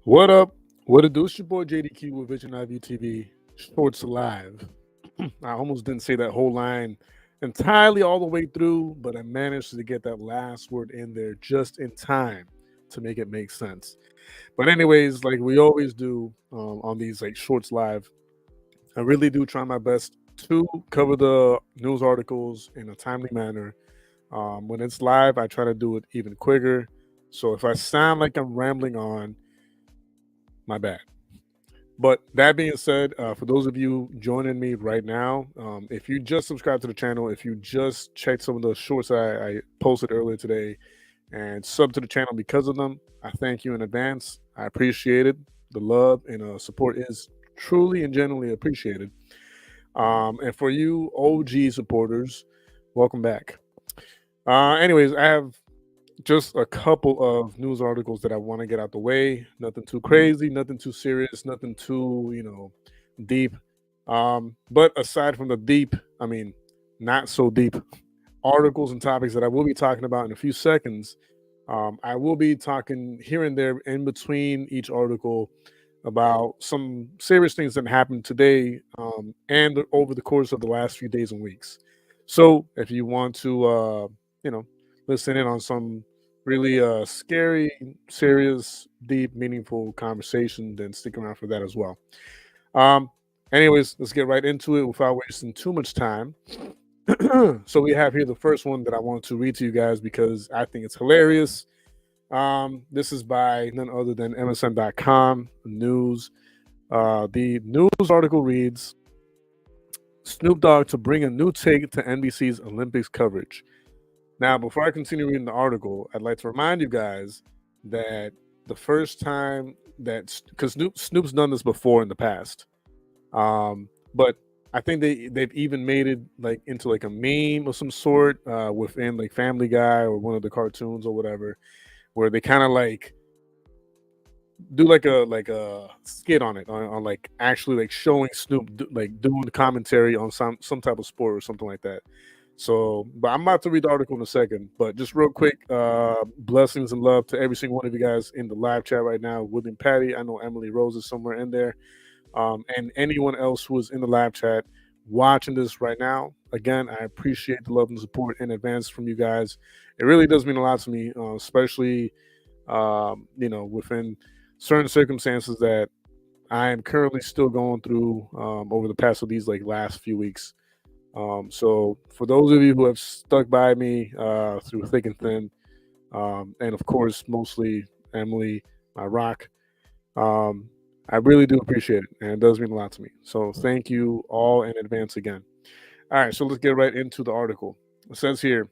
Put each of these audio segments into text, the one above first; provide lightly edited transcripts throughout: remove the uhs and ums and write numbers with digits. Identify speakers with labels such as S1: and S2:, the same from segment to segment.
S1: What up? What it do? It's your boy JDQ with VISIONEYEVIEWTV Shorts Live. I almost didn't say that whole line entirely all the way through, but I managed to get that last word in there just in time to make it make sense. But anyways, like we always do on these like Shorts Live, I really do try my best to cover the news articles in a timely manner. When it's live, I try to do it even quicker. So if I sound like I'm rambling on, my bad. But that being said, for those of you joining me right now, if you just subscribed to the channel, if you just checked some of the shorts I posted earlier today and sub to the channel because of them, I thank you in advance. I appreciate it. The love and support is truly and genuinely appreciated. And for you OG supporters, welcome back. Anyways, I have just a couple of news articles that I want to get out the way. Nothing too crazy, nothing too serious, nothing too, deep. But aside from the deep, I mean, not so deep articles and topics that I will be talking about in a few seconds, I will be talking here and there in between each article about some serious things that happened today and over the course of the last few days and weeks. So if you want to, listen in on some really scary, serious, deep, meaningful conversation, then stick around for that as well. Anyways, let's get right into it without wasting too much time. So we have here the first one that I wanted to read to you guys because I think it's hilarious. This is by none other than MSN.com news. The news article reads, Snoop Dogg to bring a new take to NBC's Olympics coverage. Now, before I continue reading the article, I'd like to remind you guys that the first time that, because Snoop's done this before in the past, but I think they've even made it like into like a meme of some sort within like Family Guy or one of the cartoons or whatever, where they kind of like do like a skit on it on like actually like showing Snoop like doing the commentary on some type of sport or something like that. So, but I'm about to read the article in a second. But just real quick, blessings and love to every single one of you guys in the live chat right now. William Patty, I know Emily Rose is somewhere in there, and anyone else who is in the live chat watching this right now. Again, I appreciate the love and support in advance from you guys. It really does mean a lot to me, especially within certain circumstances that I am currently still going through over the past of these like last few weeks. So for those of you who have stuck by me through thick and thin, and of course, mostly Emily, my rock, I really do appreciate it, and it does mean a lot to me. So thank you all in advance again. All right, so let's get right into the article. It says here,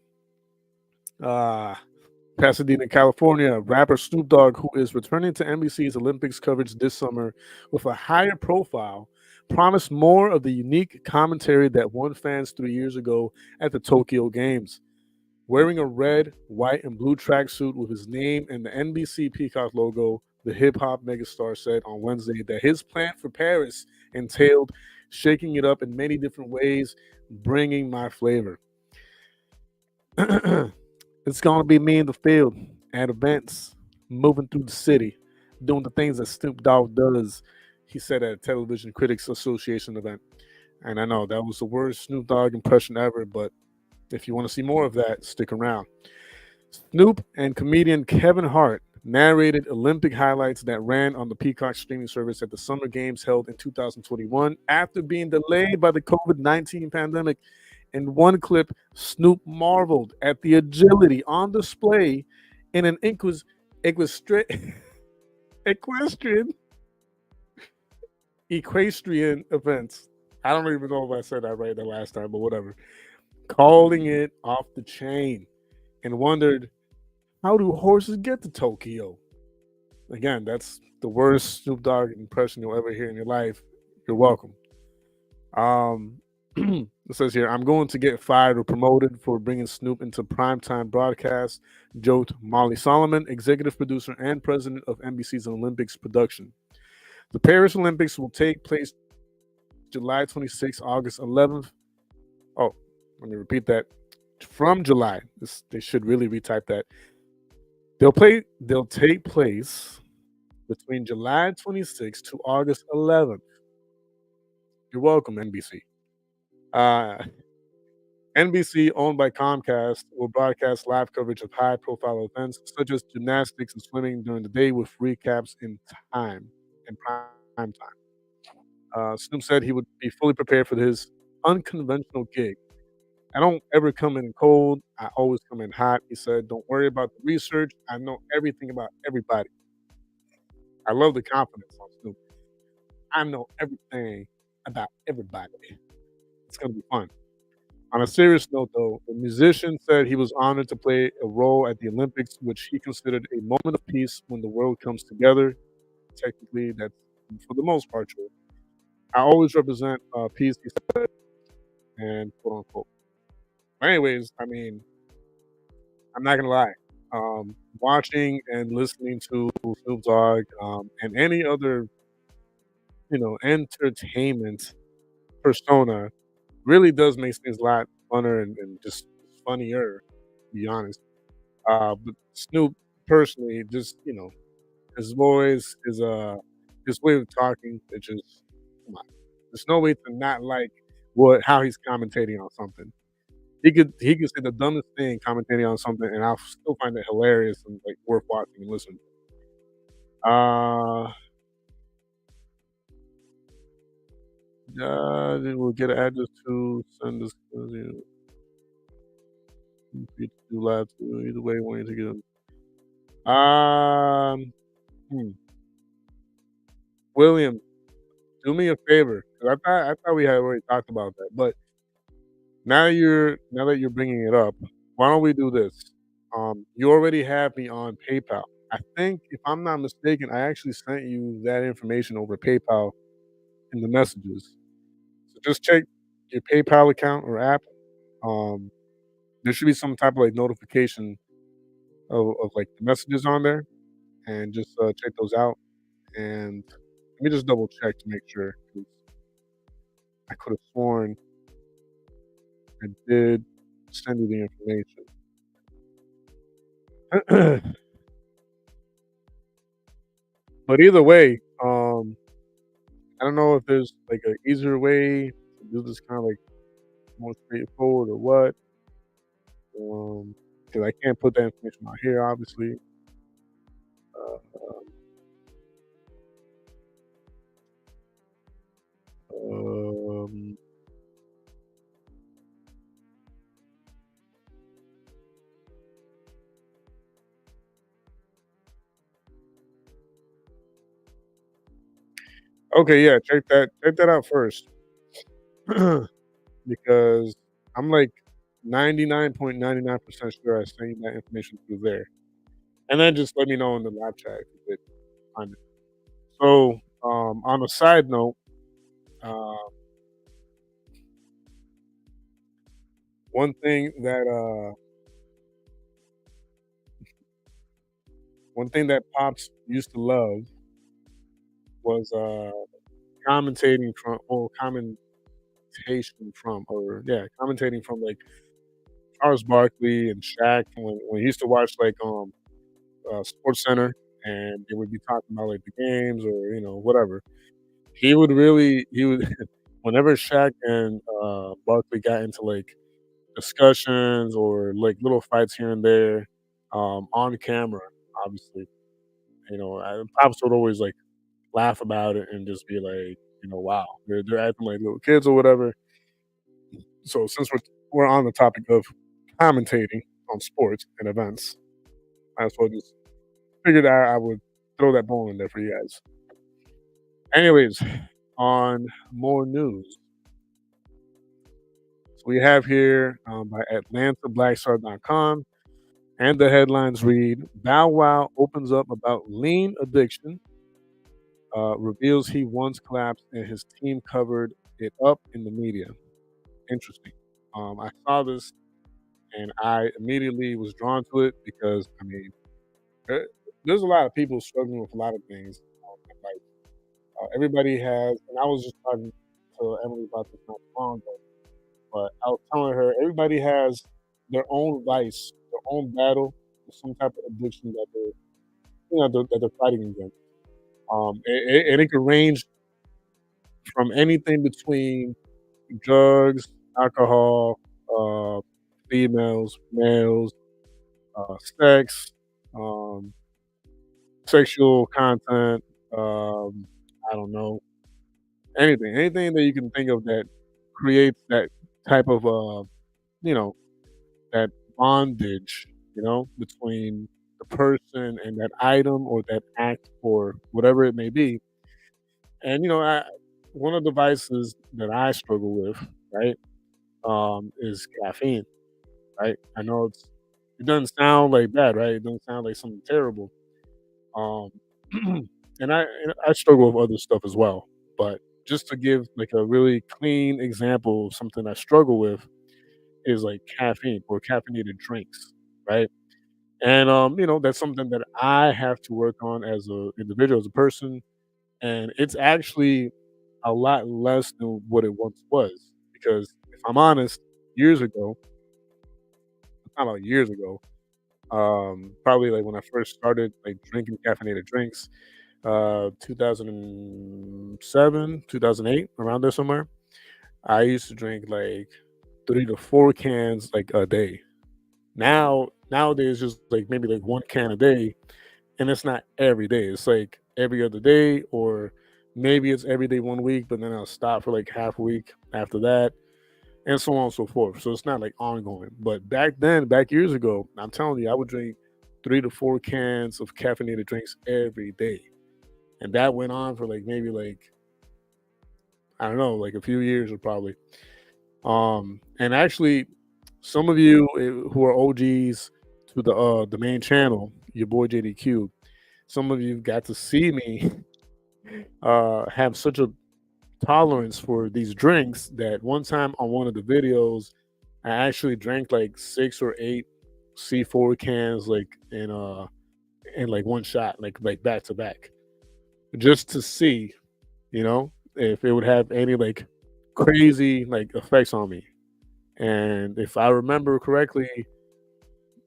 S1: Pasadena, California, rapper Snoop Dogg, who is returning to NBC's Olympics coverage this summer with a higher profile, promised more of the unique commentary that won fans 3 years ago at the Tokyo Games. Wearing a red, white, and blue tracksuit with his name and the NBC Peacock logo, the hip-hop megastar said on Wednesday that his plan for Paris entailed shaking it up in many different ways, bringing my flavor. It's going to be me in the field, at events, moving through the city, doing the things that Snoop Dogg does, he said at a Television Critics Association event. And I know that was the worst Snoop Dogg impression ever, but if you want to see more of that, stick around. Snoop and comedian Kevin Hart narrated Olympic highlights that ran on the Peacock streaming service at the Summer Games held in 2021 after being delayed by the COVID-19 pandemic. In one clip, Snoop marveled at the agility on display in an equestrian event. I don't even know if I said that right the last time, but whatever. Calling it off the chain and wondered, how do horses get to Tokyo? Again, that's the worst Snoop Dogg impression you'll ever hear in your life. You're welcome. It says here, I'm going to get fired or promoted for bringing Snoop into primetime broadcast, joked Molly Solomon, executive producer and president of NBC's Olympics production. The Paris Olympics will take place July 26th, August 11th. Oh, let me repeat that. From July. They should really retype that. They'll take place between July 26th to August 11th. You're welcome, NBC. Uh, NBC, owned by Comcast, will broadcast live coverage of high-profile events such as gymnastics and swimming during the day with recaps time, in prime time. Snoop said he would be fully prepared for his unconventional gig. I don't ever come in cold. I always come in hot. He said, "Don't worry about the research. I know everything about everybody." I love the confidence on Snoop. I know everything about everybody. It's gonna be fun. On a serious note, though, the musician said he was honored to play a role at the Olympics, which he considered a moment of peace when the world comes together. Technically, that's for the most part true. I always represent peace, he said, and quote unquote. Anyways, I mean, I'm not gonna lie. Watching and listening to Snoop Dogg and any other, entertainment persona really does make things a lot funner and just funnier, to be honest. But Snoop personally, just his voice, his way of talking, it just come on. There's no way to not like what how he's commentating on something. He could say the dumbest thing commentating on something, and I'll still find it hilarious and like worth watching and listening. Uh, they will get an address to send this. Do live to either way. Want you to get 'em. Um, hmm. William, do me a favor, 'cause I thought we had already talked about that, but now that you're bringing it up, why don't we do this? You already have me on PayPal. I think if I'm not mistaken, I actually sent you that information over PayPal in the messages. So just check your PayPal account or app. Um, there should be some type of like notification of like the messages on there, and just check those out. And let me just double check to make sure, 'cause I could have sworn I did send you the information. But either way, I don't know if there's like an easier way to do this kind of like more straightforward or what. Because I can't put that information out here, obviously. Um, okay, yeah, check that out first, because I'm like 99.99% sure I sent you that information through there, and then just let me know in the live chat if you did find it. So, on a side note, uh, one thing that Pops used to love was commentating from or commentating from like Charles Barkley and Shaq when he used to watch like Sports Center, and they would be talking about like the games or whatever. He would whenever Shaq and Barkley got into like discussions or like little fights here and there on camera, obviously, Pops would always like laugh about it and just be like, wow, they're acting like little kids or whatever. So since we're on the topic of commentating on sports and events, I as well just figured I would throw that bone in there for you guys. Anyways, on more news, so we have here by AtlantaBlackStar.com, and the headlines read: Bow Wow opens up about lean addiction, reveals he once collapsed and his team covered it up in the media. Interesting. I saw this and I immediately was drawn to it because I mean, there, there's a lot of people struggling with a lot of things. Like everybody has, and I was just talking to Emily about this not long ago. But I was telling her everybody has their own vice, their own battle, with some type of addiction that they're fighting against. And it can range from anything between drugs, alcohol, uh, females, males, sex, um, sexual content, I don't know, anything that you can think of that creates that type of, you know, that bondage, between the person and that item or that act or whatever it may be. And, one of the vices that I struggle with, right, is caffeine, right? I know it doesn't sound like bad, right? It doesn't sound like something terrible. Um, and I struggle with other stuff as well. But just to give like a really clean example of something I struggle with is like caffeine or caffeinated drinks, right? And that's something that I have to work on as a individual, as a person, and it's actually a lot less than what it once was. Because if I'm honest, years ago, not about years ago, probably like when I first started like drinking caffeinated drinks, 2007, 2008, around there somewhere. I used to drink like 3 to 4 cans like a day. Nowadays, just like maybe like 1 can a day, and it's not every day. It's like every other day, or maybe it's every day 1 week, but then I'll stop for like half a week after that, and so on and so forth. So it's not like ongoing. But back then, back years ago, I'm telling you, I would drink 3 to 4 cans of caffeinated drinks every day, and that went on for like maybe like I don't know, like a few years or probably. And actually, some of you who are OGs to the main channel, your boy JDQ, some of you got to see me have such a tolerance for these drinks that one time on one of the videos, I actually drank like 6 or 8 C4 cans like in like one shot, like back to back, just to see, if it would have any like crazy like effects on me. And if I remember correctly,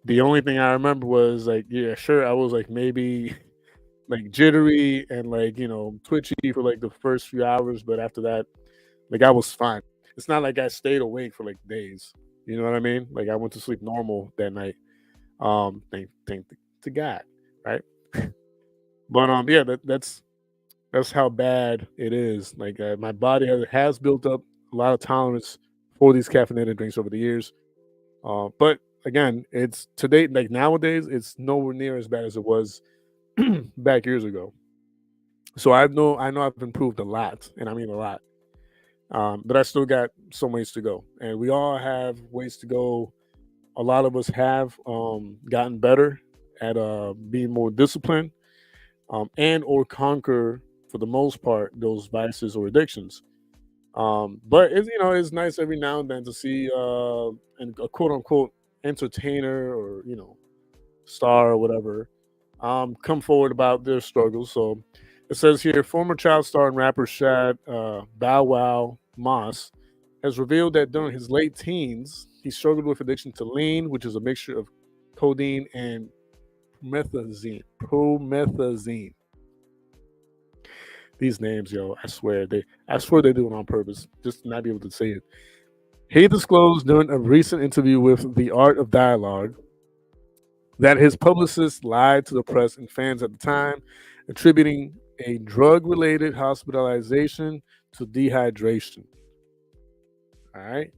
S1: the only thing I remember was like, yeah, sure, I was like maybe like jittery and like, twitchy for like the first few hours, but after that, like I was fine. It's not like I stayed awake for like days. You know what I mean? Like I went to sleep normal that night. Thank to God, right? But yeah, that's how bad it is. Like my body has built up a lot of tolerance for these caffeinated drinks over the years. But again, it's today, like nowadays, it's nowhere near as bad as it was back years ago. So I know I've improved a lot, and I mean a lot. But I still got some ways to go, and we all have ways to go. A lot of us have gotten better at being more disciplined, and or conquer for the most part those vices or addictions. But it's nice every now and then to see a quote unquote entertainer or star or whatever come forward about their struggles. So it says here, former child star and rapper Shad Bow Wow Moss has revealed that during his late teens he struggled with addiction to lean, which is a mixture of codeine and promethazine. These names, yo, I swear they do it on purpose, just to not be able to say it. He disclosed during a recent interview with The Art of Dialogue that his publicist lied to the press and fans at the time, attributing a drug-related hospitalization to dehydration. All right.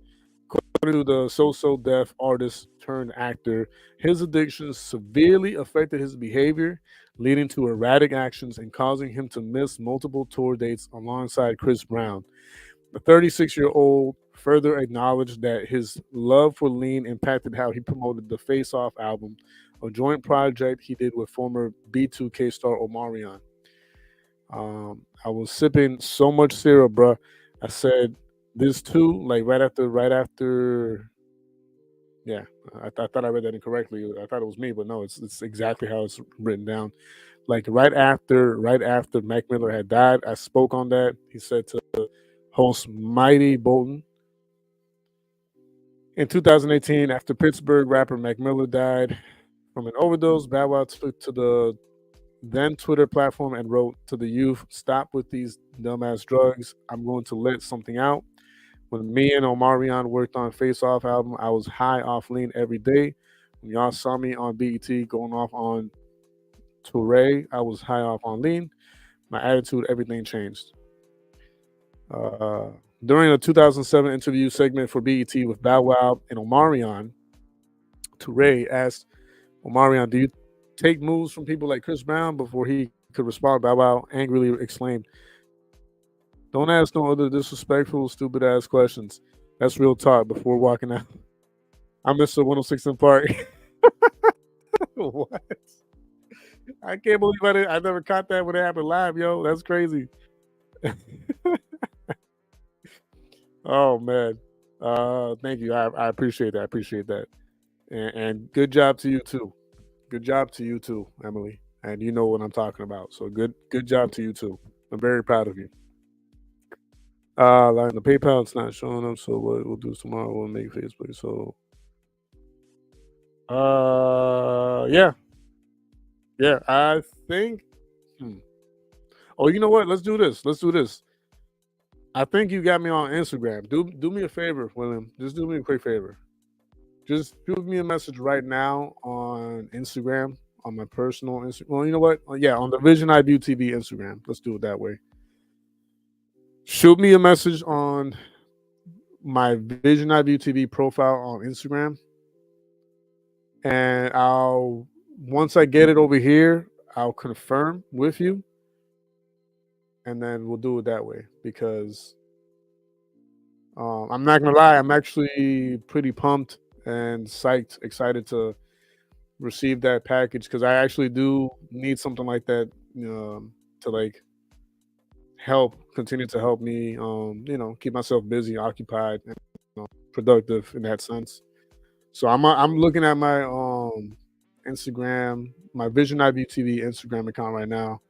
S1: According to the so-so deaf artist turned actor, his addiction severely affected his behavior, leading to erratic actions and causing him to miss multiple tour dates alongside Chris Brown. The 36-year-old further acknowledged that his love for lean impacted how he promoted the Face Off album, a joint project he did with former B2K star Omarion. I was sipping so much syrup, bruh. I said this too, like right after. Yeah, I thought I read that incorrectly. I thought it was me, but no, it's exactly how it's written down. Like right after Mac Miller had died, I spoke on that. He said to host Mighty Bolton in 2018, after Pittsburgh rapper Mac Miller died from an overdose, Bow Wow took to the then Twitter platform and wrote to the youth, "Stop with these dumbass drugs. I'm going to let something out." When me and Omarion worked on Face Off album, I was high off lean every day. When y'all saw me on BET going off on Touré, I was high off on lean. My attitude, everything changed. Uh, During a 2007 interview segment for BET with Bow Wow and Omarion, Touré asked Omarion, "Do you take moves from people like Chris Brown?" Before he could respond, Bow Wow angrily exclaimed, "Don't ask no other disrespectful, stupid ass questions. That's real talk," before walking out. I missed the 106 in Park. What? I can't believe I never caught that when it happened live, yo. That's crazy. Oh man. Thank you. I appreciate that. I appreciate that. And good job to you too. Good job to you too, Emily. And you know what I'm talking about. So good job to you too. I'm very proud of you. Like the PayPal, it's not showing up. So what we'll do tomorrow, we'll make Facebook. So yeah. Yeah, I think oh, you know what? Let's do this. Let's do this. I think you got me on Instagram. Do me a favor, William. Just do me a quick favor. Just shoot me a message right now on Instagram, on my personal Instagram. Well, you know what? Yeah, on the Vision I View TV Instagram. Let's do it that way. Shoot me a message on my Vision I View TV profile on Instagram, and once I get it over here, I'll confirm with you, and then we'll do it that way because I'm not gonna lie, I'm actually pretty pumped and psyched, excited to receive that package because I actually do need something like that to like continue to help me, keep myself busy, occupied, and productive in that sense. So I'm looking at my Instagram, my Vision IVTV Instagram account right now.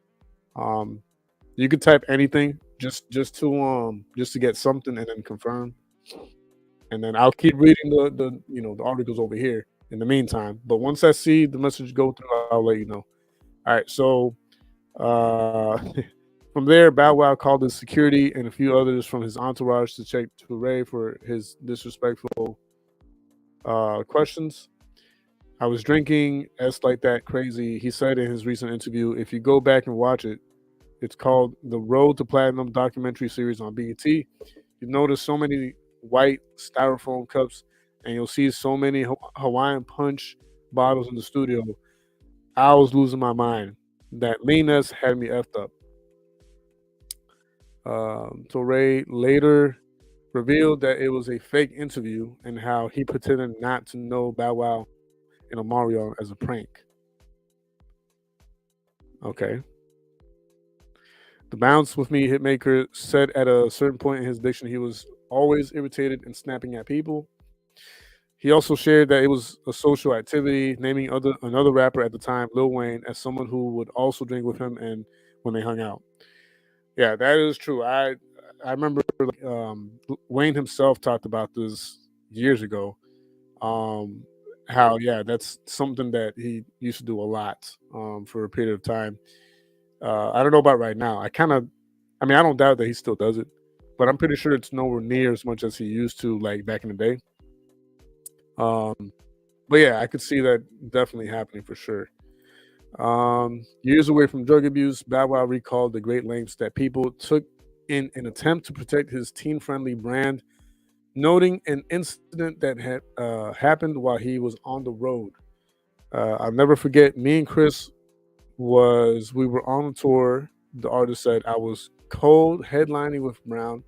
S1: You could type anything just to get something and then confirm, and then I'll keep reading the articles over here in the meantime. But once I see the message go through, I'll let you know. All right, so uh, from there, Bow Wow called his security and a few others from his entourage to check Touré for his disrespectful questions. "I was drinking S like that crazy," he said in his recent interview. If you go back and watch it, it's called The Road to Platinum documentary series on BET. You notice so many white styrofoam cups, and you'll see so many Hawaiian punch bottles in the studio. I was losing my mind. That leanness had me effed up. Touré later revealed that it was a fake interview and how he pretended not to know Bow Wow and Omarion as a prank. Okay. The Bounce with Me hitmaker said at a certain point in his diction he was always irritated and snapping at people. He also shared that it was a social activity, naming another rapper at the time, Lil Wayne, as someone who would also drink with him and when they hung out. Yeah, that is true. I remember Wayne himself talked about this years ago. How that's something that he used to do a lot for a period of time. I don't know about right now. I don't doubt that he still does it, but I'm pretty sure it's nowhere near as much as he used to, like back in the day. But yeah, I could see that definitely happening for sure. Years away from drug abuse, Bow Wow recalled the great lengths that people took in an attempt to protect his teen-friendly brand, noting an incident that had happened while he was on the road. I'll never forget, me and Chris we were on a tour. The artist said, I was cold headlining with Brown,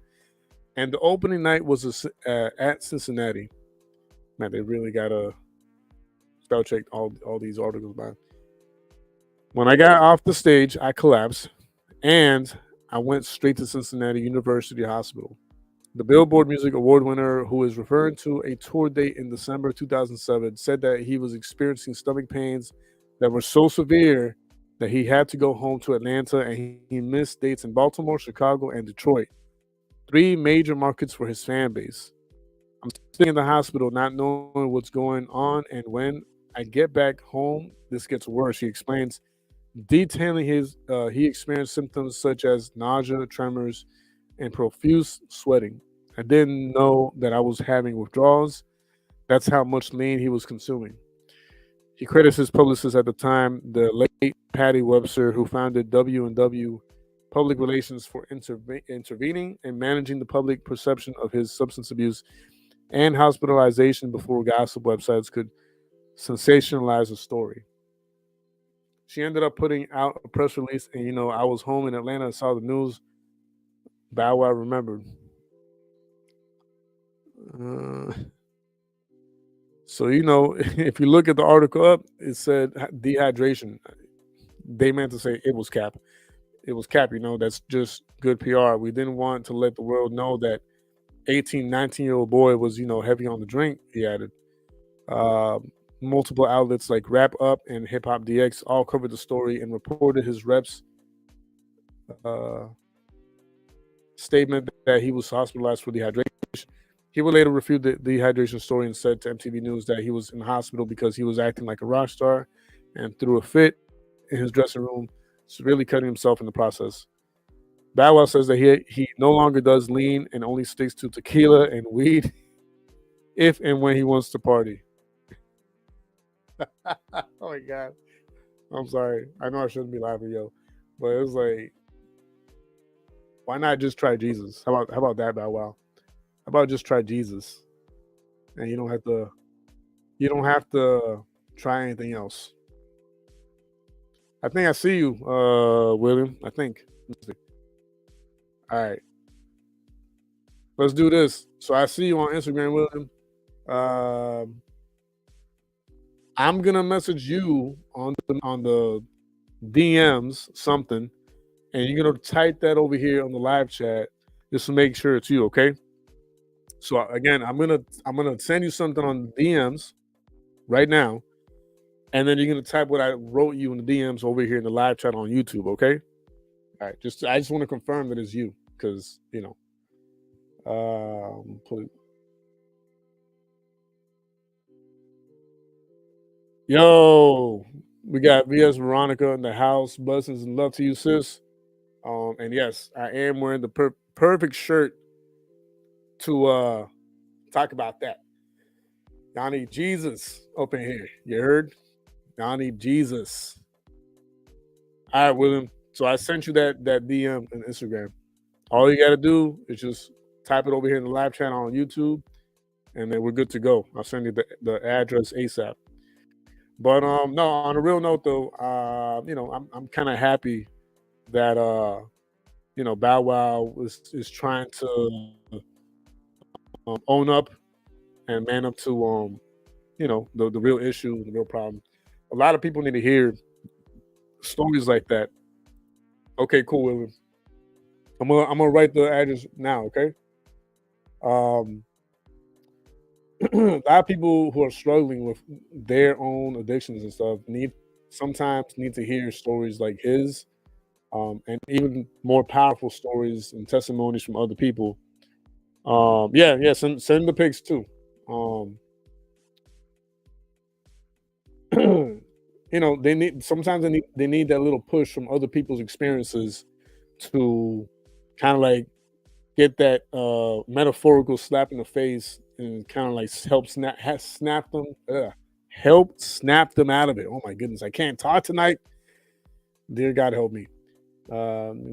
S1: and the opening night was at Cincinnati. Man, they really gotta spell check all these articles, man. When I got off the stage, I collapsed, and I went straight to Cincinnati University Hospital. The Billboard Music Award winner, who is referring to a tour date in December 2007, said that he was experiencing stomach pains that were so severe that he had to go home to Atlanta, and he missed dates in Baltimore, Chicago, and Detroit, 3 major markets for his fan base. I'm sitting in the hospital not knowing what's going on, and when I get back home, this gets worse. He explains, detailing he experienced symptoms such as nausea, tremors, and profuse sweating. I didn't know that I was having withdrawals. That's how much lean he was consuming. He credits his publicist at the time, the late Patty Webster, who founded W&W Public Relations, for intervening and managing the public perception of his substance abuse and hospitalization before gossip websites could sensationalize the story. She ended up putting out a press release, and I was home in Atlanta and saw the news. Bow Wow remembered. Uh, so if you look at the article up, it said dehydration. They meant to say it was cap. It was cap. That's just good PR. We didn't want to let the world know that 18, 19-year-old boy was heavy on the drink. He added. Multiple outlets like Wrap Up and Hip Hop DX all covered the story and reported his rep's statement that he was hospitalized for dehydration. He would later refute the dehydration story and said to MTV News that he was in the hospital because he was acting like a rock star and threw a fit in his dressing room, severely cutting himself in the process. Bow Wow says that he no longer does lean and only sticks to tequila and weed if and when he wants to party. Oh my God. I'm sorry. I know I shouldn't be laughing, yo. But it's like, why not just try Jesus? How about that, Bow Wow? How about just try Jesus? And you don't have to try anything else. I think I see you, William. I think. All right. Let's do this. So I see you on Instagram, William. I'm gonna message you on the DMs something, and you're gonna type that over here on the live chat just to make sure it's you, okay? So again, I'm gonna send you something on DMs right now, and then you're gonna type what I wrote you in the DMs over here in the live chat on YouTube, okay? All right, I just want to confirm that it's you, because yo, we got VS Veronica in the house. Blessings and love to you, sis. And yes, I am wearing the perfect shirt to talk about that. Y'all need Jesus up in here. You heard? Y'all need Jesus. All right, William. So I sent you that DM on Instagram. All you gotta do is just type it over here in the live channel on YouTube, and then we're good to go. I'll send you the address ASAP. But no, on a real note though, I'm kind of happy that Bow Wow is trying to own up and man up to the real issue, the real problem. A lot of people need to hear stories like that. Okay, cool, William. I'm gonna write the address now. Okay. A lot of people who are struggling with their own addictions and stuff sometimes need to hear stories like his, and even more powerful stories and testimonies from other people. Yeah, send the pics too. They need that little push from other people's experiences to kind of like get that metaphorical slap in the face and kind of like help snap them out of it. Oh my goodness, I can't talk tonight. Dear God, help me. Okay.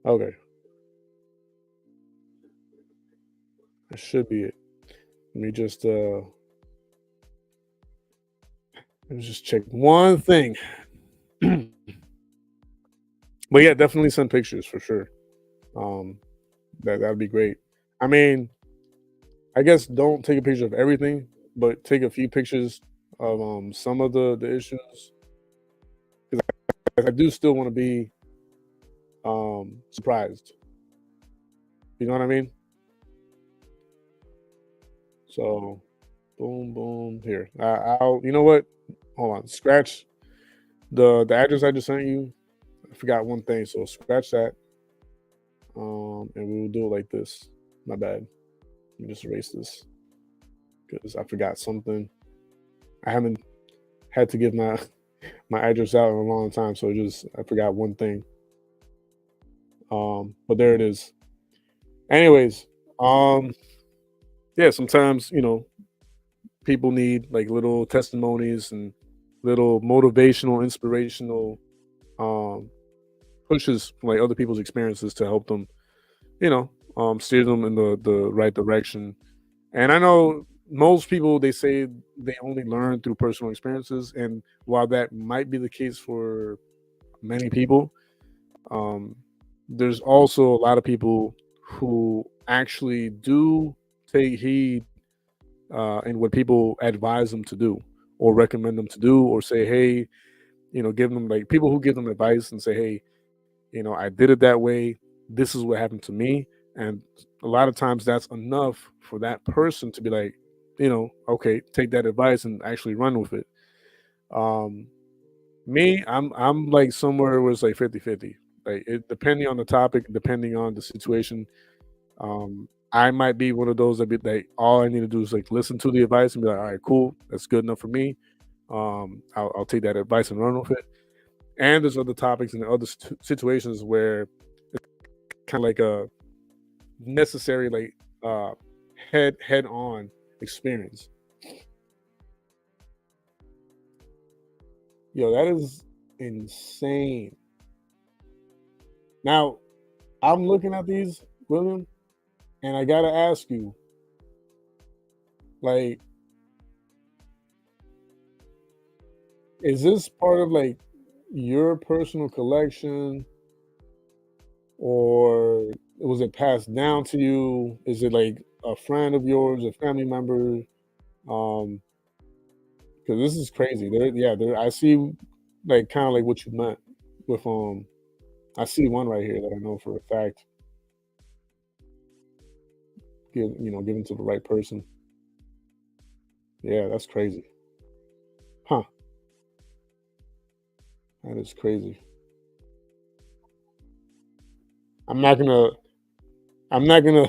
S1: Okay. That should be it. Let me just check one thing. But yeah, definitely send pictures for sure. That'd be great. I mean, I guess don't take a picture of everything, but take a few pictures of some of the issues. Because I do still want to be surprised. You know what I mean? So boom, boom. Here, I'll. You know what? Hold on. Scratch the address I just sent you. I forgot one thing, so scratch that. And we will do it like this. My bad. Let me just erase this because I forgot something. I haven't had to give my my address out in a long time, so just I forgot one thing. But there it is. Anyways, yeah, sometimes people need like little testimonies and little motivational, inspirational um pushes from like other people's experiences to help them, steer them in the right direction. And I know most people they say they only learn through personal experiences, and while that might be the case for many people, um, there's also a lot of people who actually do take heed in what people advise them to do or recommend them to do or say, hey, give them like people who give them advice and say, hey, I did it that way. This is what happened to me. And a lot of times that's enough for that person to be like, okay, take that advice and actually run with it. Um, Me, I'm like somewhere where it's like 50-50. Like it depending on the topic, depending on the situation. I might be one of those that be like, all I need to do is like listen to the advice and be like, all right, cool, that's good enough for me. I'll take that advice and run with it. And there's other topics and other situations where kind of like a necessary like uh head on experience. Yo, that is insane. Now I'm looking at these, William, and I gotta ask you, like, is this part of like your personal collection, or was it passed down to you? Is it like a friend of yours, a family member? Um, because this is crazy. There. I see, like, kind of like what you meant with I see one right here that I know for a fact. Given to the right person. Yeah, that's crazy. Huh? That is crazy. I'm not gonna. I'm not gonna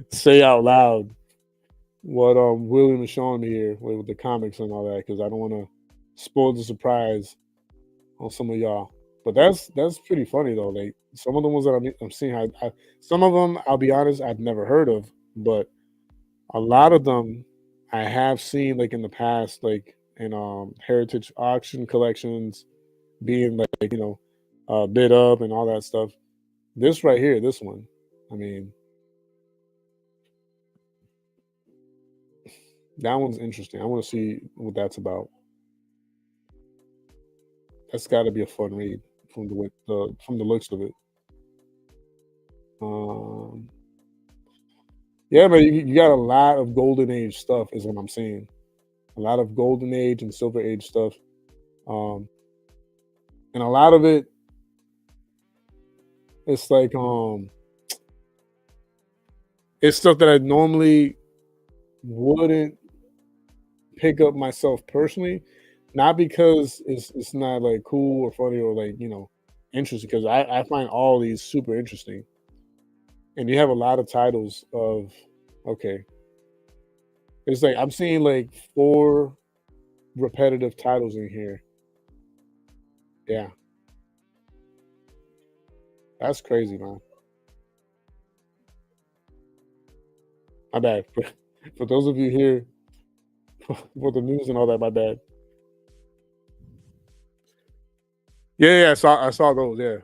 S1: say out loud what William is showing me here with the comics and all that because I don't want to spoil the surprise on some of y'all. But that's pretty funny though. Like some of the ones that I'm seeing, some of them I'll be honest I've never heard of, but a lot of them I have seen like in the past, like in heritage auction collections being like bid up and all that stuff. This right here, this one, I mean, that one's interesting. I want to see what that's about. That's got to be a fun read from the looks of it. Um, yeah, but you got a lot of golden age stuff, is what I'm saying. A lot of golden age and silver age stuff, um, and a lot of it, it's like it's stuff that I normally wouldn't pick up myself personally, not because it's not like cool or funny or like interesting, because I find all these super interesting, and you have a lot of titles of okay. It's like I'm seeing like four repetitive titles in here. Yeah, that's crazy, man. My bad. For those of you here for the news and all that, my bad. Yeah, I saw those. Yeah,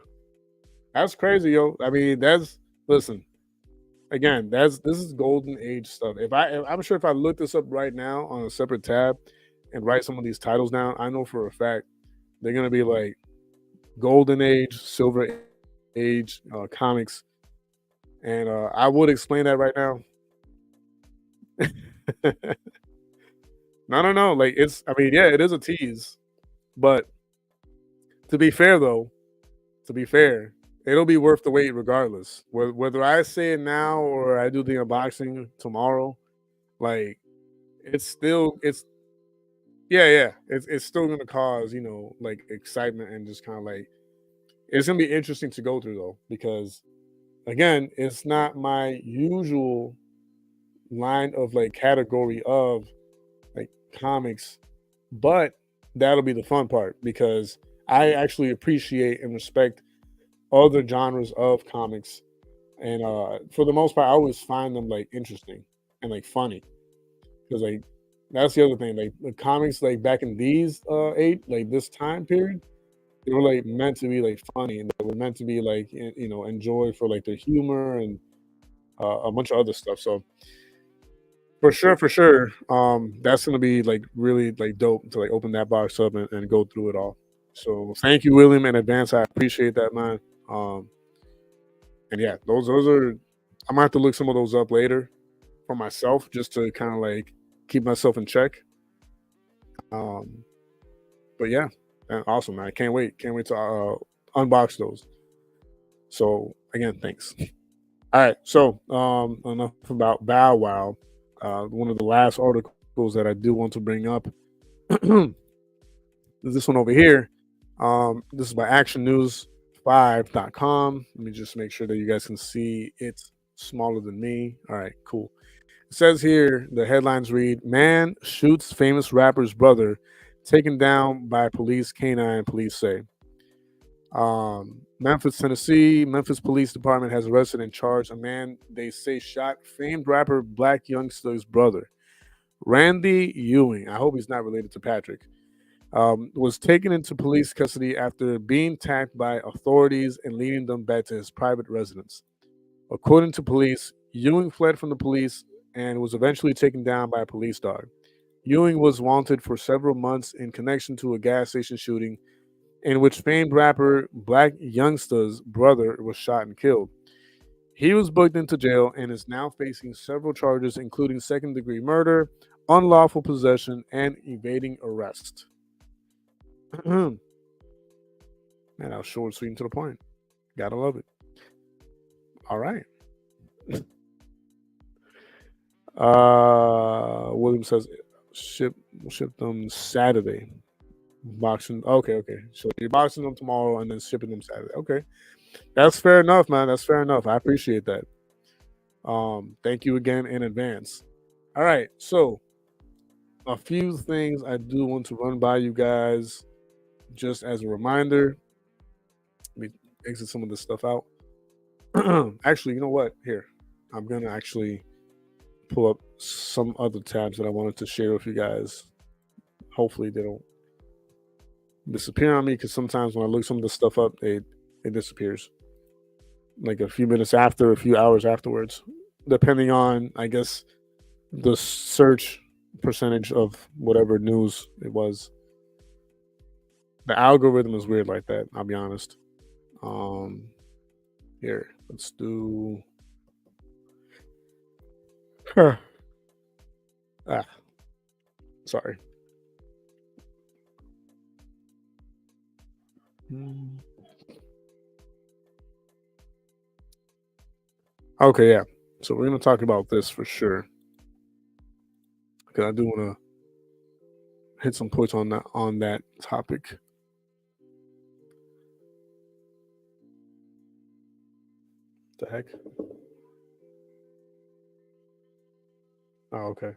S1: that's crazy, yo. I mean, that's listen again. This is golden age stuff. I'm sure if I look this up right now on a separate tab and write some of these titles down, I know for a fact they're gonna be like golden age, silver age comics, and I would explain that right now. No, no, no. Like it's. I mean, yeah, it is a tease, but to be fair, though, to be fair, it'll be worth the wait regardless. Whether I say it now or I do the unboxing tomorrow, like it's yeah. It's still gonna cause, like excitement and just kind of like it's gonna be interesting to go through though, because again, it's not my usual line of like category of like comics, but that'll be the fun part because I actually appreciate and respect other genres of comics. And for the most part, I always find them like interesting and like funny. Because like that's the other thing. Like the comics like back in these like this time period, they were like meant to be like funny and they were meant to be like enjoyed for like their humor and a bunch of other stuff. So for sure, that's gonna be like really like dope to like open that box up and go through it all. So thank you, William, in advance. I appreciate that, man. And yeah, those are. I'm gonna have to look some of those up later for myself just to kind of like keep myself in check. Um, but yeah, awesome, man. I can't wait. Can't wait to unbox those. So again, thanks. All right. So enough about Bow Wow. One of the last articles that I do want to bring up is this one over here. This is by actionnews5.com. Let me just make sure that you guys can see it's smaller than me. All right, cool. It says here the headlines read: Man shoots famous rapper's brother, taken down by police canine, police say. Memphis, Tennessee. Memphis Police Department has arrested and charged a man they say shot famed rapper Black Youngster's brother, Randy Ewing. I hope he's not related to Patrick. Was taken into police custody after being attacked by authorities and leading them back to his private residence. According to police, Ewing fled from the police and was eventually taken down by a police dog. Ewing was wanted for several months in connection to a gas station shooting in which famed rapper Black Youngster's brother was shot and killed. He was booked into jail and is now facing several charges, including second-degree murder, unlawful possession, and evading arrest. Man, that was short, sweet, and to the point. Gotta love it. All right. William says ship them Saturday. Boxing. Okay. So you're boxing them tomorrow and then shipping them Saturday. Okay. That's fair enough, man. That's fair enough. I appreciate that. Thank you again in advance. All right. So a few things I do want to run by you guys just as a reminder. Let me exit some of this stuff out. Actually, you know what? Here, I'm gonna actually pull up some other tabs that I wanted to share with you guys. Hopefully they don't disappear on me, because sometimes when I look some of this stuff up, it disappears. Like a few minutes after, a few hours afterwards, depending on, I guess, the search percentage of whatever news it was. The algorithm is weird like that, I'll be honest. Here, let's do sorry. Okay, yeah. So we're gonna talk about this for sure, because I do want to hit some points on that topic. The heck? Oh, okay.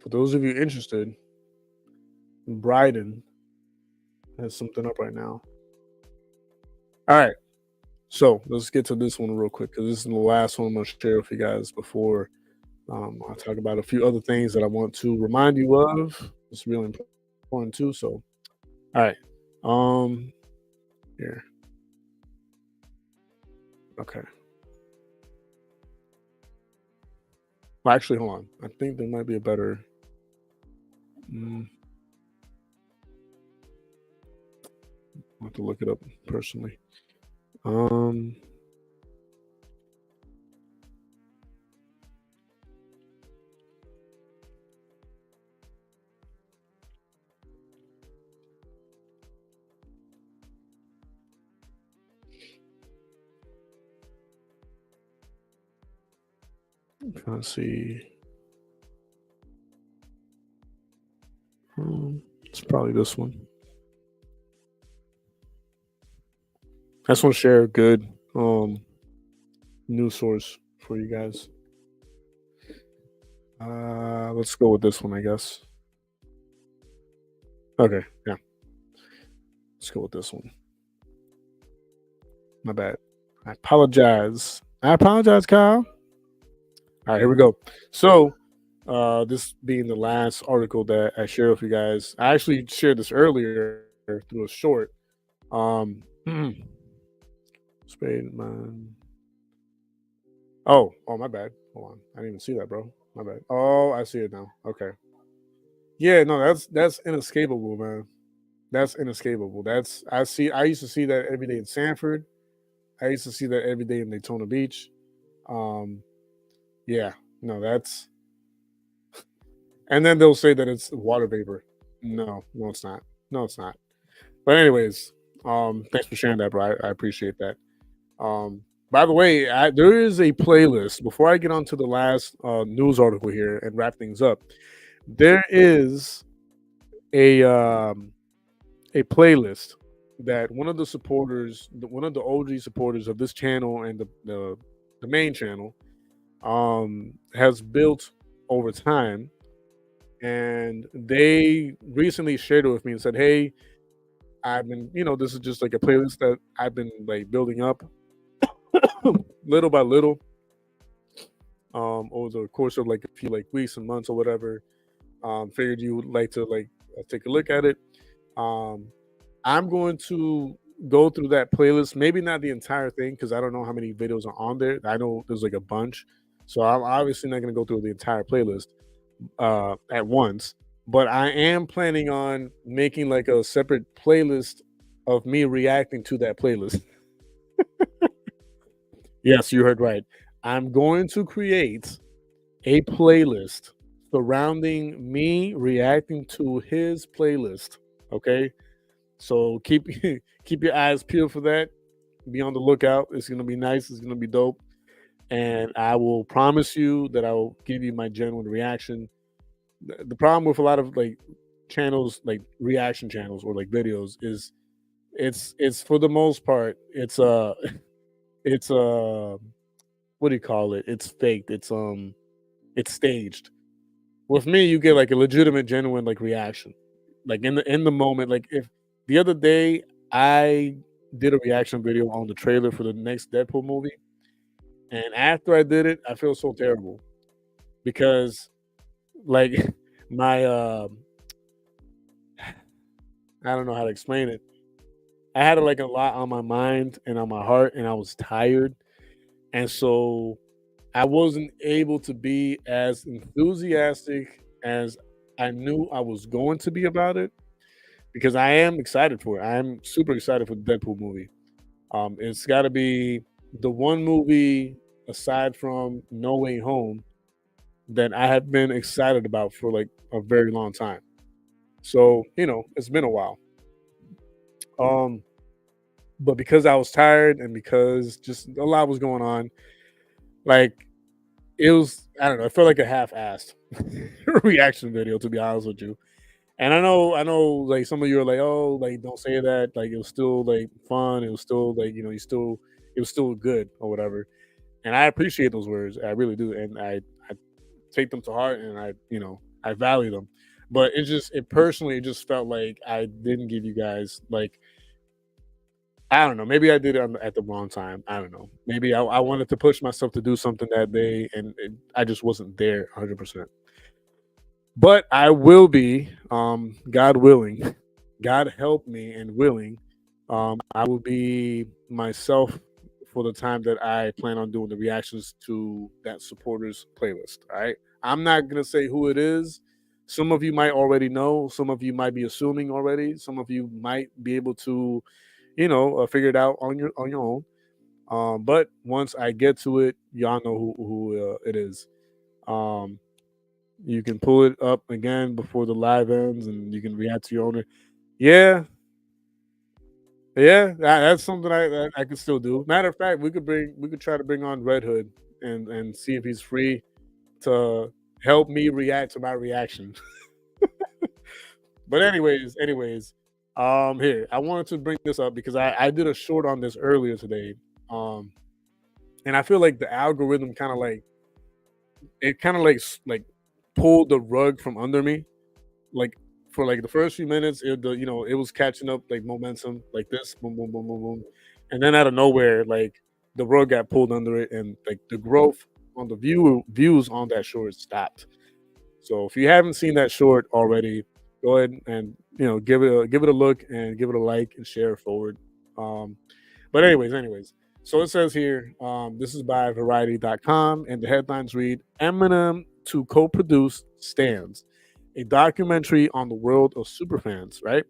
S1: For those of you interested, Bryden has something up right now. All right. So let's get to this one real quick, because this is the last one I'm going to share with you guys before I'll talk about a few other things that I want to remind you of. It's really important too. So, all right. Here. Okay. Well, actually, hold on. I think there might be a better. I have to look it up personally. trying to see. It's probably this one. I just want to share a good news source for you guys. Let's go with this one, I guess. Okay, yeah. Let's go with this one. My bad. I apologize. Kyle. All right, here we go. So, this being the last article that I shared with you guys, I actually shared this earlier through a short. Spade man. Oh, my bad. Hold on, I didn't even see that, bro. My bad. Oh, I see it now. Okay. Yeah, no, that's inescapable, man. That's inescapable. I used to see that every day in Sanford. I used to see that every day in Daytona Beach. Um, yeah, no, that's and then they'll say that it's water vapor. No, no, it's not. No, it's not. But anyways, thanks for sharing that, bro. I appreciate that. By the way, there is a playlist. Before I get on to the last news article here and wrap things up, there is a playlist that one of the supporters, one of the OG supporters of this channel and the main channel, has built over time, and they recently shared it with me and said, "Hey, I've been, this is just like a playlist that I've been like building up little by little, over the course of like a few like weeks and months or whatever. Figured you would like to like take a look at it. Um, I'm going to go through that playlist, maybe not the entire thing because I don't know how many videos are on there. I know there's like a bunch, so I'm obviously not going to go through the entire playlist at once. But I am planning on making like a separate playlist of me reacting to that playlist. Yes, you heard right. I'm going to create a playlist surrounding me reacting to his playlist. Okay, so keep keep your eyes peeled for that. Be on the lookout. It's gonna be nice. It's gonna be dope, and I will promise you that I will give you my genuine reaction. The problem with a lot of like channels, like reaction channels or like videos, is it's for the most part it's what do you call it? It's faked. It's staged. With me, you get like a legitimate, genuine like reaction, like in the moment. Like if the other day I did a reaction video on the trailer for the next Deadpool movie, and after I did it, I feel so terrible because like my I don't know how to explain it. I had like a lot on my mind and on my heart, and I was tired, and so I wasn't able to be as enthusiastic as I knew I was going to be about it because I am excited for it. I am super excited for the Deadpool movie. It's got to be the one movie aside from No Way Home that I have been excited about for like a very long time. So it's been a while. Um, but because I was tired and because just a lot was going on, like it was, I don't know, it felt like a half-assed reaction video, to be honest with you. And I know, like some of you are like, oh, like don't say that. Like it was still like fun. It was still like it was still good or whatever. And I appreciate those words. I really do, and I take them to heart, and I value them. But it personally, it just felt like I didn't give you guys like, I don't know. Maybe I did it at the wrong time. I don't know. Maybe I wanted to push myself to do something that day, and I just wasn't there 100%. But I will be, God willing, God help me and willing, I will be myself for the time that I plan on doing the reactions to that supporters playlist. All right. I'm not going to say who it is. Some of you might already know. Some of you might be assuming already. Some of you might be able to, figure it out on your own. But once I get to it, y'all know who it is. Um, you can pull it up again before the live ends, and you can react to your owner. Yeah, yeah, that's something I could still do. Matter of fact, we could try to bring on Red Hood and see if he's free. to help me react to my reaction. But here, I wanted to bring this up because I did a short on this earlier today. And I feel like the algorithm kind of like pulled the rug from under me. Like for like the first few minutes, it was catching up like momentum like this, boom, boom, boom, boom, boom, and then out of nowhere, like the rug got pulled under it, and like the growth on the views on that short stopped. So if you haven't seen that short already, go ahead and give it a look and give it a like and share it forward. Um, but anyways, so it says here, this is by Variety.com, and the headlines read: Eminem to co-produce "Stans," a documentary on the world of superfans, right?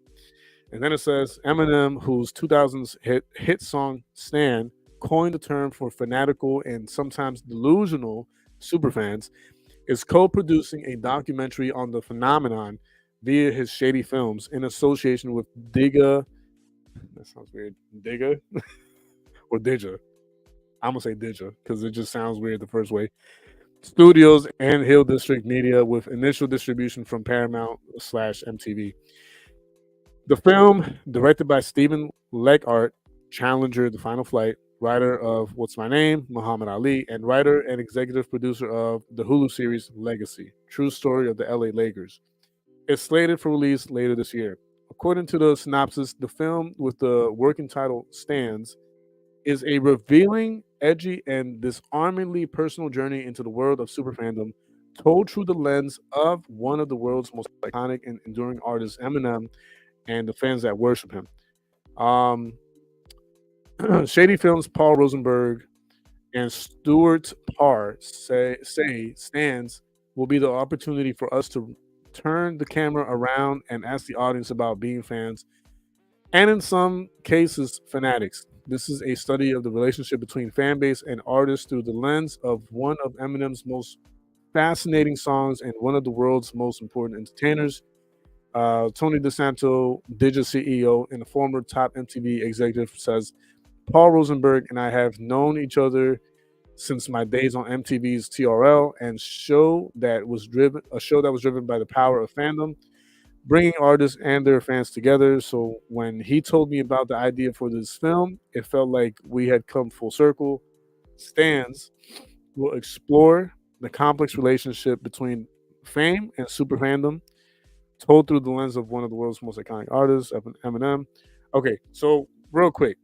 S1: And then it says Eminem, whose 2000s hit song "Stan" coined the term for fanatical and sometimes delusional superfans, is co-producing a documentary on the phenomenon via his Shady Films in association with Digga. That sounds weird. Digga or Dija. I'm gonna say Dija because it just sounds weird the first way. Studios and Hill District Media, with initial distribution from Paramount/MTV. The film, directed by Stephen Leckart, Challenger, The Final Flight, writer of What's My Name, Muhammad Ali, and writer and executive producer of the Hulu series Legacy, true story of the LA Lakers, is slated for release later this year. According to the synopsis, the film, with the working title "Stans," is a revealing, edgy, and disarmingly personal journey into the world of superfandom, told through the lens of one of the world's most iconic and enduring artists, Eminem, and the fans that worship him. Um, Shady Films' Paul Rosenberg and Stuart Parr say "Stans" will be the opportunity for us to turn the camera around and ask the audience about being fans, and in some cases, fanatics. This is a study of the relationship between fan base and artists through the lens of one of Eminem's most fascinating songs and one of the world's most important entertainers. Tony DeSanto, Digit CEO and a former top MTV executive, says Paul Rosenberg and I have known each other since my days on MTV's TRL, and a show that was driven by the power of fandom, bringing artists and their fans together. So when he told me about the idea for this film, it felt like we had come full circle. Stans will explore the complex relationship between fame and super fandom, told through the lens of one of the world's most iconic artists, Eminem. Okay, so real quick,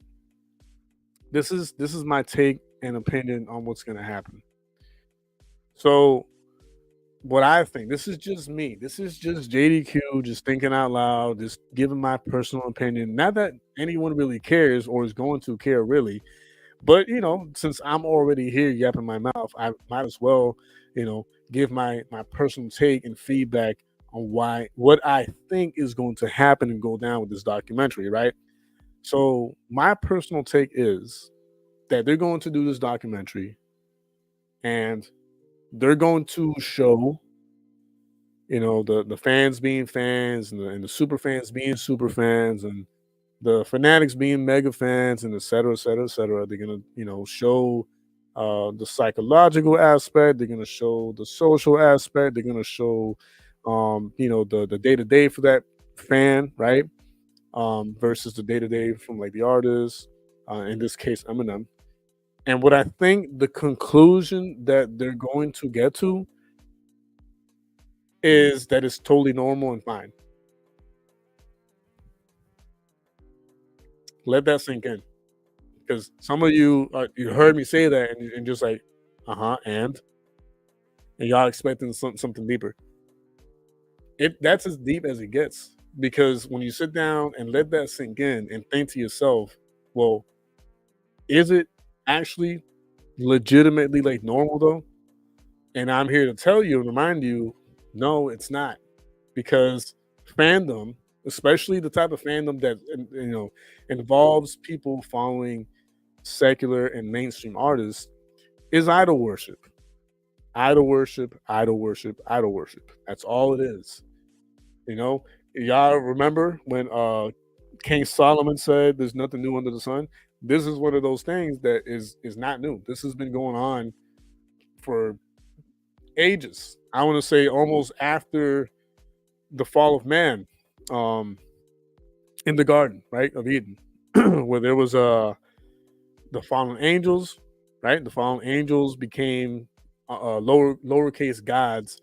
S1: this is my take and opinion on what's going to happen. So what I think, this is just me. This is just JDQ just thinking out loud, just giving my personal opinion. Not that anyone really cares or is going to care really, but since I'm already here yapping my mouth, I might as well, give my personal take and feedback on what I think is going to happen and go down with this documentary, right? So my personal take is that they're going to do this documentary and they're going to show the fans being fans, and the super fans being super fans, and the fanatics being mega fans, and et cetera, et cetera, et cetera. They're gonna show the psychological aspect. They're gonna show the social aspect. They're gonna show the day-to-day for that fan, right? Versus the day-to-day from like the artist, in this case Eminem. And what I think the conclusion that they're going to get to is that it's totally normal and fine. Let that sink in, because some of you heard me say that and just like, and y'all expecting something deeper. That's as deep as it gets, because when you sit down and let that sink in and think to yourself, well, is it actually legitimately like normal though? And I'm here to tell you and remind you, no, it's not, because fandom, especially the type of fandom that involves people following secular and mainstream artists, is idol worship. Idol worship, idol worship, idol worship. That's all it is. Y'all remember when King Solomon said there's nothing new under the sun? This is one of those things that is not new. This has been going on for ages. I want to say almost after the fall of man, um, in the Garden, right, of Eden, where there was the fallen angels, right? The fallen angels became lowercase gods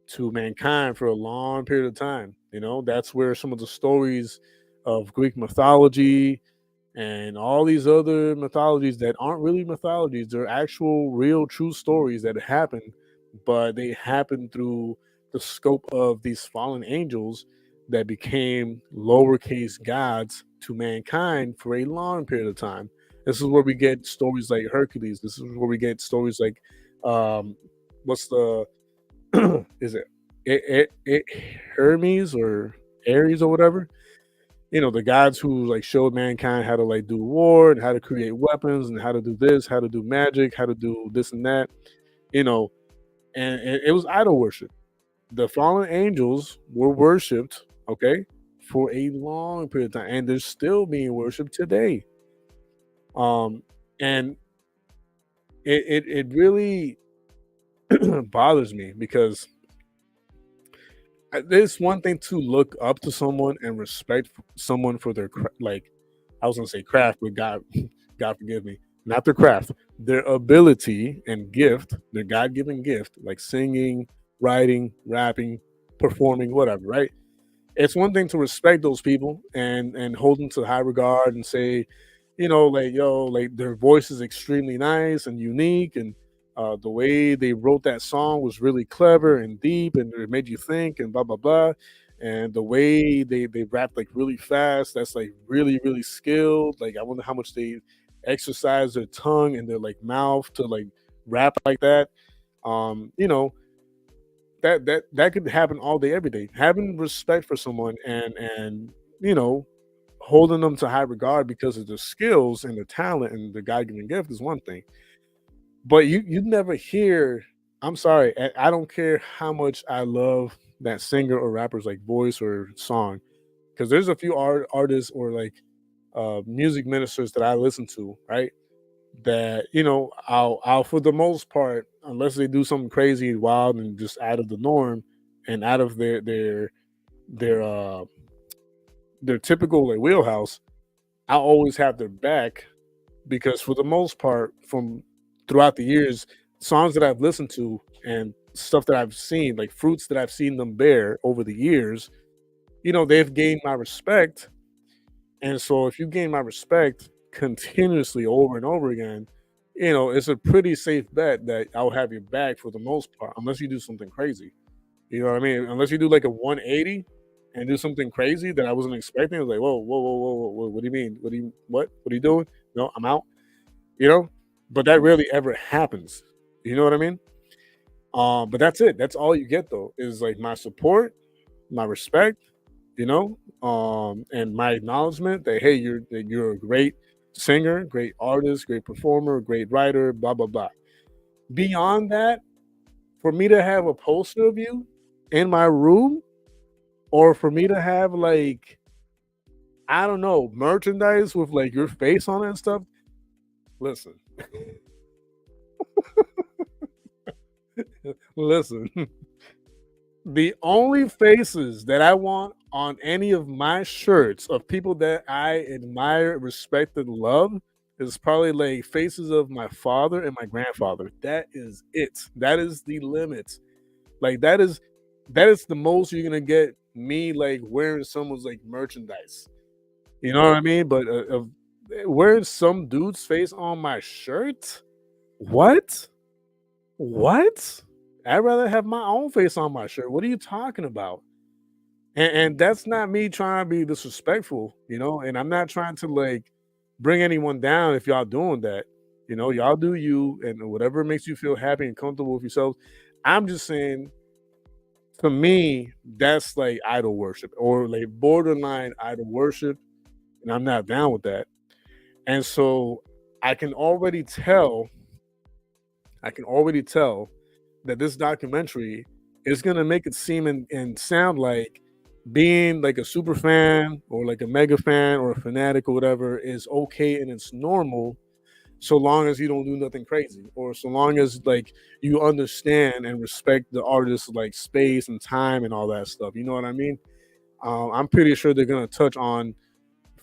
S1: to mankind for a long period of time. You know, that's where some of the stories of Greek mythology and all these other mythologies that aren't really mythologies, they're actual, real, true stories that happen, but they happen through the scope of these fallen angels that became lowercase gods to mankind for a long period of time. This is where we get stories like Hercules. This is where we get stories like, um, what's the is it Hermes or Ares or whatever? You know, the gods who like showed mankind how to like do war and how to create weapons and how to do this, how to do magic, how to do this and that. You know, and it was idol worship. The fallen angels were worshipped, okay, for a long period of time, and they're still being worshipped today. Um, and it really bothers me because there's one thing to look up to someone and respect someone for their like I was gonna say craft, but God, God forgive me, not their craft, their ability and gift, their God given gift, like singing, writing, rapping, performing, whatever, right? It's one thing to respect those people and hold them to high regard and say, you know, like yo, like their voice is extremely nice and unique, and the way they wrote that song was really clever and deep, and it made you think, and blah blah blah. And the way they rap like really fast, that's like really really skilled. Like I wonder how much they exercise their tongue and their like mouth to like rap like that. You know, that could happen all day, every day. Having respect for someone and you know, holding them to high regard because of their skills and their talent and the God given gift is one thing. But you never hear. I'm sorry, I don't care how much I love that singer or rapper's like voice or song, because there's a few artists or like music ministers that I listen to, right? That you know, I'll for the most part, unless they do something crazy and wild and just out of the norm and out of their their typical like wheelhouse, I always have their back because for the most part, from throughout the years, songs that I've listened to and stuff that I've seen, like fruits that I've seen them bear over the years, you know, they've gained my respect. And so if you gain my respect continuously over and over again, you know, it's a pretty safe bet that I'll have your back for the most part, unless you do something crazy. You know what I mean? Unless you do like a 180 and do something crazy that I wasn't expecting. I was like, whoa, whoa, whoa, whoa, whoa, whoa, what do you mean? What are you doing? No, I'm out. You know, but that rarely ever happens. You know what I mean? But that's it. That's all you get though, is like my support, my respect, you know, and my acknowledgement that hey, you're a great singer, great artist, great performer, great writer, blah blah blah. Beyond that, for me to have a poster of you in my room, or for me to have like I don't know merchandise with like your face on it and stuff. Listen, listen. The only faces that I want on any of my shirts of people that I admire, respect, and love is probably like faces of my father and my grandfather. That is it. That is the limit. Like that is the most you're gonna get me like wearing someone's like merchandise. You know what I mean? But wearing some dude's face on my shirt, what? What? I'd rather have my own face on my shirt. What are you talking about? And that's not me trying to be disrespectful, you know. And I'm not trying to like bring anyone down if y'all doing that. You know, y'all do you, and whatever makes you feel happy and comfortable with yourselves. I'm just saying, for me, that's like idol worship or like borderline idol worship, and I'm not down with that. And so I can already tell I can already tell that this documentary is gonna make it seem and sound like being like a super fan or like a mega fan or a fanatic or whatever is okay and it's normal. so long as you don't do nothing crazy, or so long as like you understand and respect the artist's like space and time and all that stuff. You know what I mean? I'm pretty sure they're gonna touch on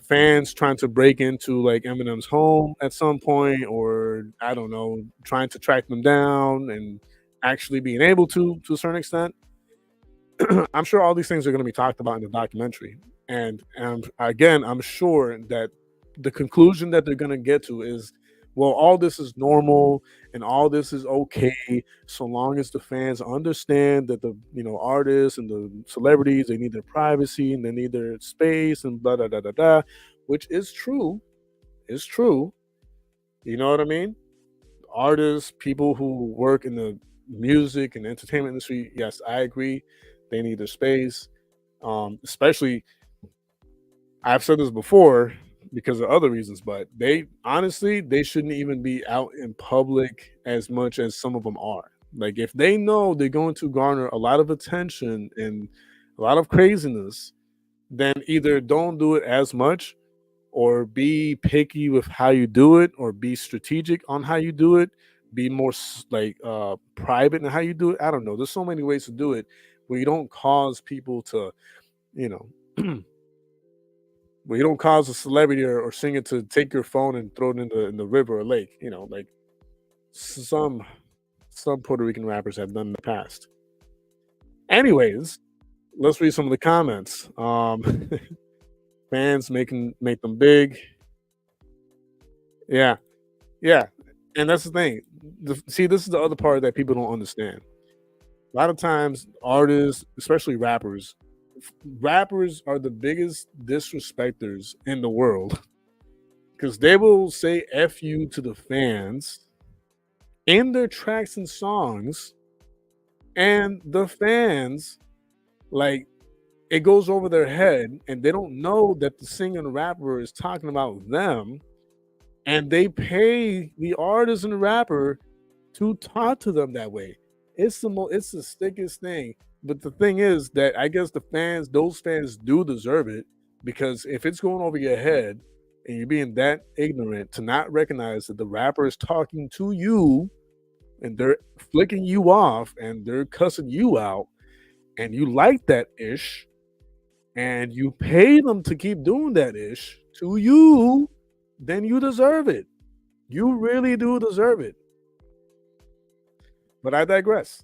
S1: fans trying to break into like Eminem's home at some point, or I don't know, trying to track them down and actually being able to a certain extent. I'm sure all these things are going to be talked about in the documentary, and again, I'm sure that the conclusion that they're going to get to is, well, all this is normal and all this is okay so long as the fans understand that the artists and the celebrities, they need their privacy and they need their space and blah da da da da, which is true, is true. You know what I mean? Artists, people who work in the music and entertainment industry, yes, I agree. They need their space. Especially, I've said this before because of other reasons, but they honestly they shouldn't even be out in public as much as some of them are. Like if they know they're going to garner a lot of attention and a lot of craziness, then either don't do it as much or be picky with how you do it, or be strategic on how you do it, be more like private in how you do it. I don't know, there's so many ways to do it where you don't cause people to, you know where you don't cause a celebrity or singer to take your phone and throw it in the river or lake, like some Puerto Rican rappers have done in the past. Anyways, let's read some of the comments. Fans make them big. Yeah, yeah, and that's the thing. See, this is the other part that people don't understand. A lot of times, artists, especially rappers are the biggest disrespecters in the world because they will say "f you" to the fans in their tracks and songs, and the fans, like, it goes over their head, and they don't know that the singer and rapper is talking about them, and they pay the artist and the rapper to talk to them that way. It's the stickiest thing. But the thing is that I guess those fans do deserve it, because if it's going over your head and you're being that ignorant to not recognize that the rapper is talking to you and they're flicking you off and they're cussing you out, and you like that ish, and you pay them to keep doing that ish to you, then you deserve it. You really do deserve it. But I digress.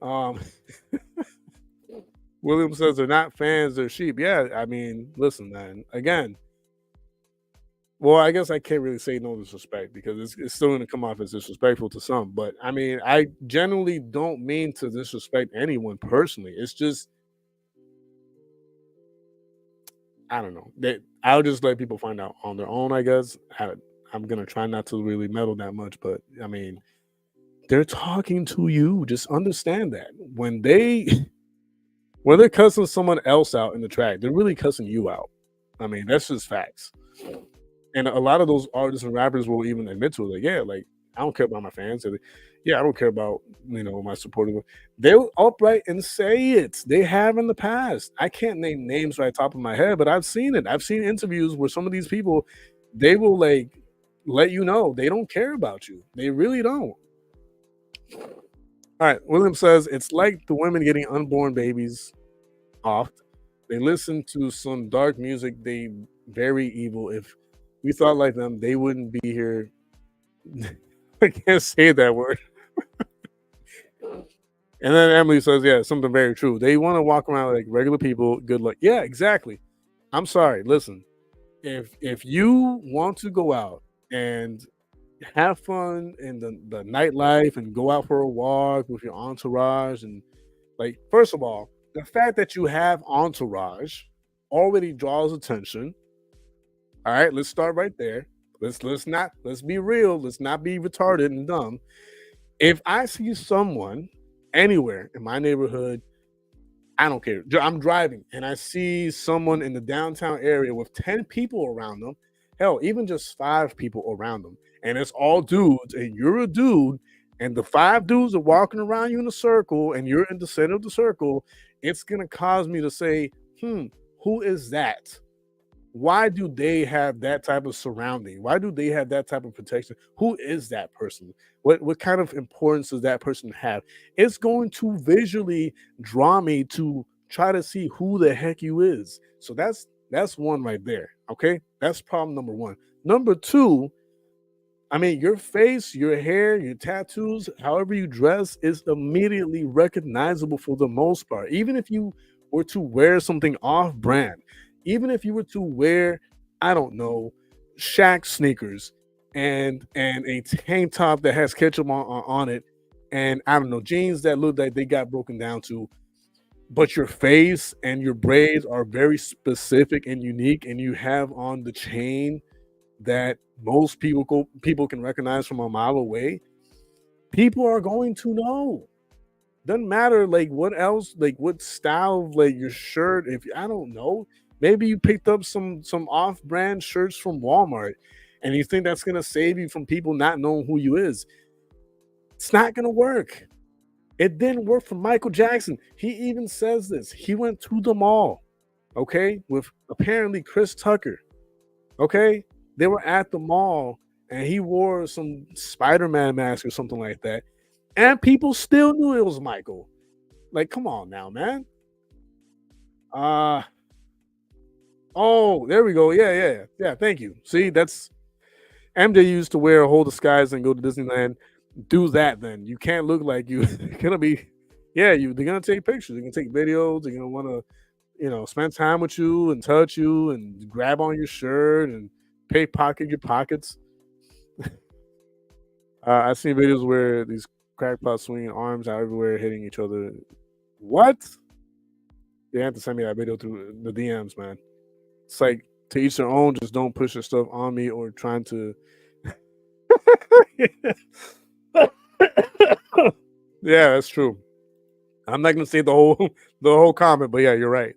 S1: um, William says they're not fans, they're sheep. Yeah, I mean, listen, man. Again, well, I guess I can't really say no disrespect because it's still going to come off as disrespectful to some. But I mean, I generally don't mean to disrespect anyone personally. It's just, I don't know. I'll just let people find out on their own, I guess. I'm gonna try not to really meddle that much, but I mean, they're talking to you. Just understand that when when they're cussing someone else out in the track, they're really cussing you out. I mean, that's just facts. And a lot of those artists and rappers will even admit to it, like, yeah, like I don't care about my fans. Or, yeah, I don't care about my supporters. They'll upright and say it. They have in the past. I can't name names right top of my head, but I've seen it. I've seen interviews where some of these people, they will like let you know they don't care about you. They really don't. All right, William says it's like the women getting unborn babies off. They listen to some dark music. They very evil. If we thought like them, they wouldn't be here. I can't say that word. And then Emily says, yeah, something very true. They want to walk around like regular people. Good luck. Yeah, exactly. I'm sorry. Listen, if you want to go out and have fun in the nightlife and go out for a walk with your entourage, and like, first of all, the fact that you have entourage already draws attention. All right, let's start right there. Let's be real. Let's not be retarded and dumb. If I see someone anywhere in my neighborhood, I don't care. I'm driving and I see someone in the downtown area with 10 people around them, hell, even just 5 people around them, and it's all dudes, and you're a dude, and the 5 dudes are walking around you in a circle, and you're in the center of the circle, it's gonna cause me to say, who is that? why do they have that type of surrounding? Why do they have that type of protection? Who is that person? What kind of importance does that person have? It's going to visually draw me to try to see who the heck you is. So that's one right there. Okay, that's problem number one. Number two, I mean, your face, your hair, your tattoos, however you dress is immediately recognizable for the most part. Even if you were to wear something off brand, even if you were to wear, I don't know, Shaq sneakers and a tank top that has ketchup on it, and I don't know, jeans that look like they got broken down to, but your face and your braids are very specific and unique, and you have on the chain that most people can recognize from a mile away, people are going to know. Doesn't matter like what else, like what style of like your shirt. If I don't know, maybe you picked up some off-brand shirts from Walmart, and you think that's gonna save you from people not knowing who you is. It's not gonna work. It didn't work for Michael Jackson. He even says this. He went to the mall, okay, with apparently Chris Tucker. Okay, they were at the mall and he wore some Spider-Man mask or something like that, and people still knew it was Michael. Like, come on now, man. Uh oh, there we go. Yeah, yeah, yeah. Thank you. See, that's MJ used to wear a whole disguise and go to Disneyland. Do that then. You can't look like you gonna be. Yeah, they're gonna take pictures. They're gonna take videos. They're gonna want to, spend time with you and touch you and grab on your shirt and pickpocket your pockets. I've seen videos where these crackpots swinging arms out everywhere, hitting each other. What? They have to send me that video through the DMs, man. It's like to each their own. Just don't push your stuff on me or trying to. Yeah, that's true. I'm not gonna say the whole the whole comment, but yeah, you're right.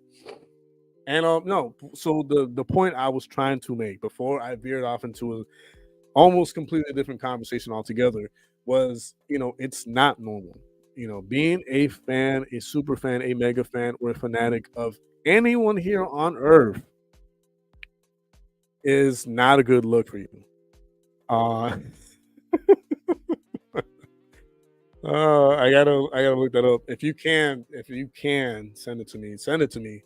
S1: And no, so the point I was trying to make before I veered off into a almost completely different conversation altogether was, it's not normal. Being a fan, a super fan, a mega fan, or a fanatic of anyone here on earth is not a good look for you. Uh I gotta look that up. If you can send it to me, send it to me,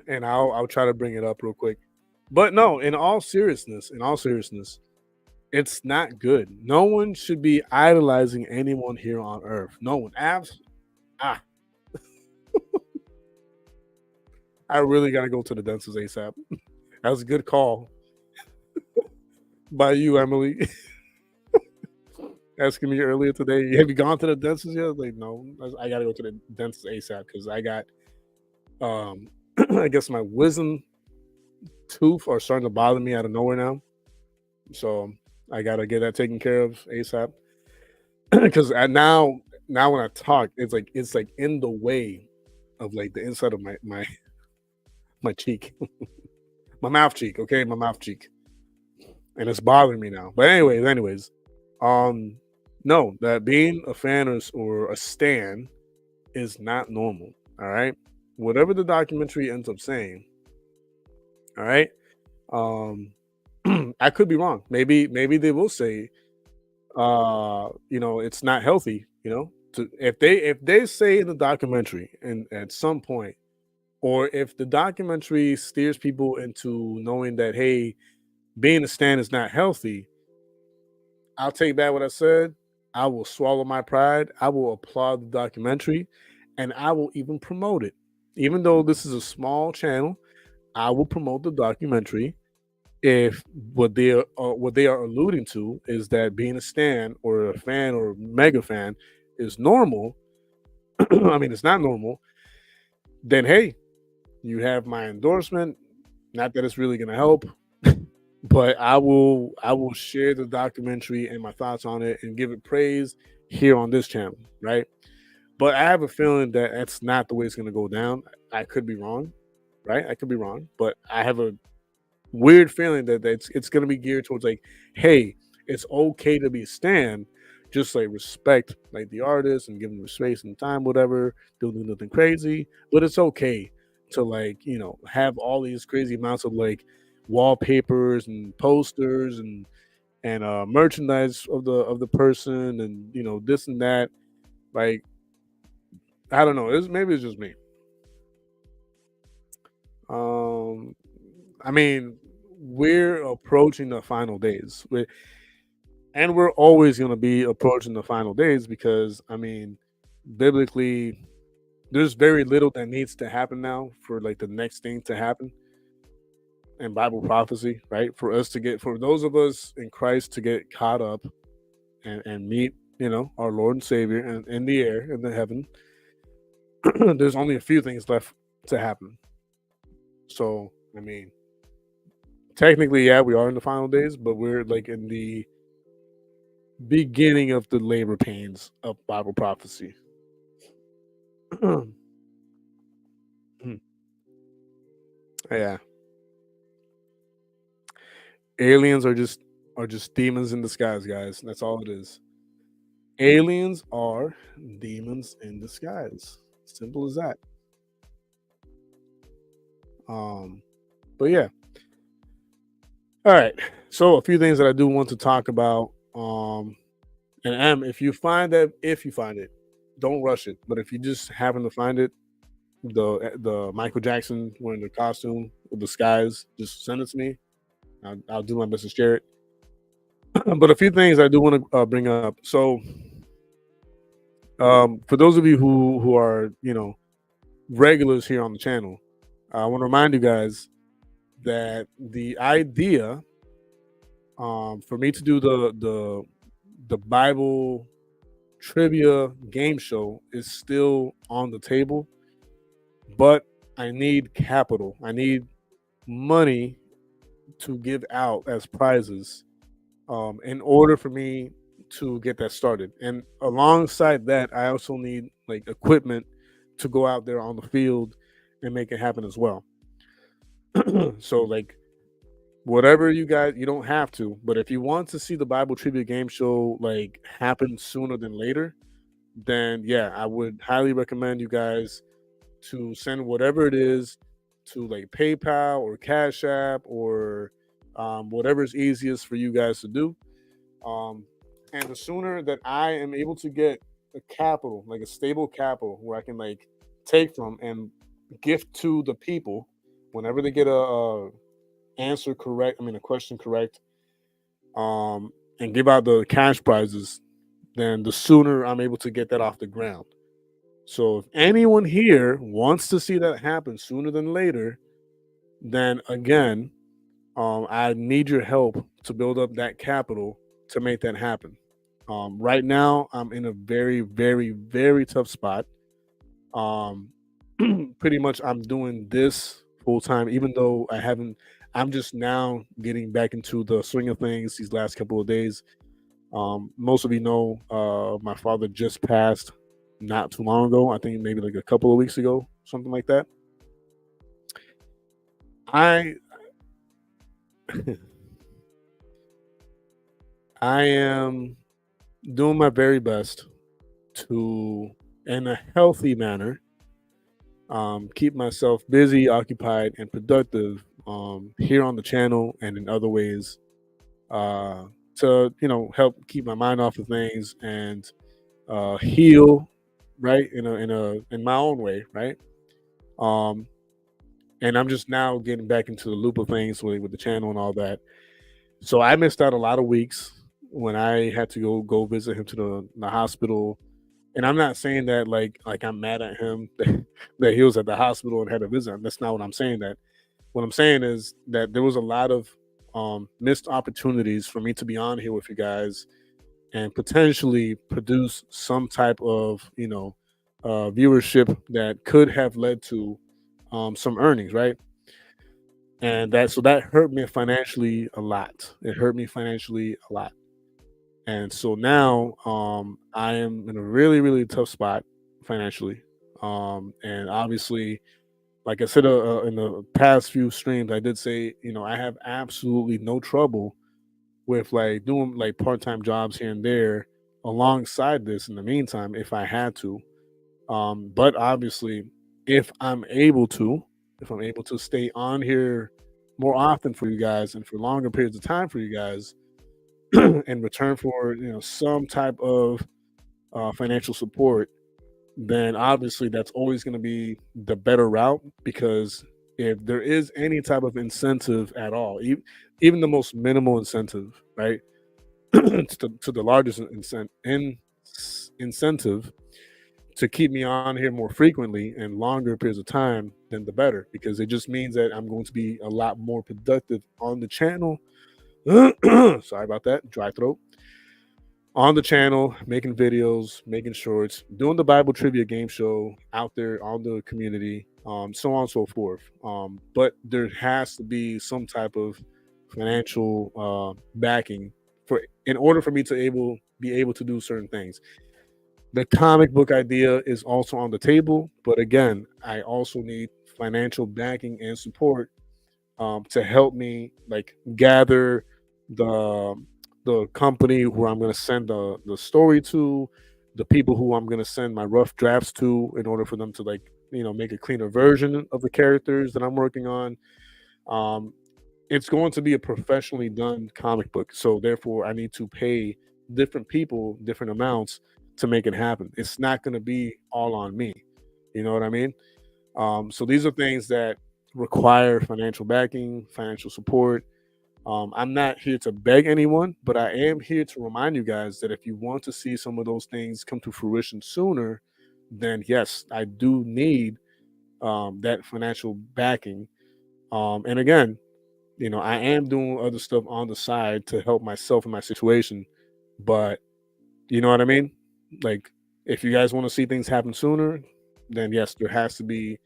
S1: and I'll try to bring it up real quick. But no, in all seriousness, it's not good. No one should be idolizing anyone here on earth. No one. Ah, I really gotta go to the dentist ASAP. That was a good call by you, Emily. Asking me earlier today, have you gone to the dentist yet? Like, no, I gotta go to the dentist ASAP because I got, I guess my wisdom tooth are starting to bother me out of nowhere now. So I gotta get that taken care of ASAP. Because now when I talk, it's like in the way of like the inside of my cheek, my mouth cheek. Okay, my mouth cheek, and it's bothering me now. But anyways, um, no, that being a fan or a stan is not normal. All right, whatever the documentary ends up saying. All right, um, I could be wrong. Maybe they will say it's not healthy, if they say in the documentary and at some point, or if the documentary steers people into knowing that, hey, being a stan is not healthy, I'll take back what I said. I will swallow my pride. I will applaud the documentary, and I will even promote it. Even though this is a small channel, I will promote the documentary if what they are alluding to is that being a stan or a fan or mega fan is normal. I mean, it's not normal. Then hey, you have my endorsement. Not that it's really going to help, but I will share the documentary and my thoughts on it and give it praise here on this channel, right? But I have a feeling that that's not the way it's going to go down. I could be wrong, right? I could be wrong, but I have a weird feeling that it's going to be geared towards like, hey, it's okay to be a stan, just like respect like the artist and give them the space and time, whatever. Don't do nothing crazy, but it's okay. to like, have all these crazy amounts of like wallpapers and posters and merchandise of the person, and this and that. Like, I don't know. Maybe it's just me. Um, I mean, we're approaching the final days, and we're always going to be approaching the final days because, I mean, biblically, there's very little that needs to happen now for like the next thing to happen in Bible prophecy, right? For those of us in Christ to get caught up and meet, our Lord and Savior and in the air, in the heaven, there's only a few things left to happen. So, I mean, technically, yeah, we are in the final days, but we're like in the beginning of the labor pains of Bible prophecy. Yeah, aliens are just demons in disguise, guys. That's all it is. Aliens are demons in disguise. Simple as that. Um, but yeah. All right. So a few things that I do want to talk about. And if you find it, don't rush it. But if you just happen to find it, the Michael Jackson wearing the costume with the skies, just send it to me. I'll do my best to share it. But a few things I do want to bring up. So, for those of you who are regulars here on the channel, I want to remind you guys that the idea for me to do the Bible trivia game show is still on the table, but I need capital. I need money to give out as prizes in order for me to get that started. And alongside that, I also need like equipment to go out there on the field and make it happen as well. So like whatever you don't have to, but if you want to see the Bible trivia game show like happen sooner than later, then yeah, I would highly recommend you guys to send whatever it is to like PayPal or Cash App or whatever is easiest for you guys to do. And the sooner that I am able to get a capital, like a stable capital, where I can like take from and gift to the people whenever they get a answer correct, a question correct, and give out the cash prizes, then the sooner I'm able to get that off the ground. So if anyone here wants to see that happen sooner than later, then again, I need your help to build up that capital to make that happen. Right now, I'm in a very, very, very tough spot. Um, Pretty much, I'm doing this full time, even though I haven't. I'm just now getting back into the swing of things these last couple of days. Most of you know, my father just passed not too long ago. I think maybe like a couple of weeks ago, something like that. I I am doing my very best to, in a healthy manner, keep myself busy, occupied, and productive here on the channel and in other ways uh, to help keep my mind off of things and heal, right, in my own way, right. Um, and I'm just now getting back into the loop of things with the channel and all that. So I missed out a lot of weeks when I had to go visit him to the hospital. And I'm not saying that like I'm mad at him that he was at the hospital and had a visit. That's not what I'm saying. That what I'm saying is that there was a lot of missed opportunities for me to be on here with you guys and potentially produce some type of viewership that could have led to some earnings, right? And that hurt me financially a lot. It hurt me financially a lot. And so now I am in a really, really tough spot financially. And obviously, like I said in the past few streams, I did say, I have absolutely no trouble with like doing like part-time jobs here and there alongside this in the meantime if I had to. But obviously, if I'm able to, if I'm able to stay on here more often for you guys and for longer periods of time for you guys, in return for some type of financial support, then obviously that's always going to be the better route. Because if there is any type of incentive at all, even the most minimal incentive, right, to the largest incentive to keep me on here more frequently and longer periods of time, then the better, because it just means that I'm going to be a lot more productive on the channel. Sorry about that, dry throat. On the channel, making videos, making shorts, doing the Bible trivia game show out there on the community, so on and so forth. But there has to be some type of financial backing for in order for me to be able to do certain things. The comic book idea is also on the table, but again, I also need financial backing and support to help me like gather the the company who I'm going to send the story to, the people who I'm going to send my rough drafts to, in order for them to like make a cleaner version of the characters that I'm working on. Um, it's going to be a professionally done comic book, so therefore I need to pay different people different amounts to make it happen. It's not going to be all on me. You know what I mean? So these are things that require financial backing, financial support. I'm not here to beg anyone, but I am here to remind you guys that if you want to see some of those things come to fruition sooner, then yes, I do need that financial backing. And again, I am doing other stuff on the side to help myself in my situation, but you know what I mean? Like, if you guys want to see things happen sooner, then yes, there has to be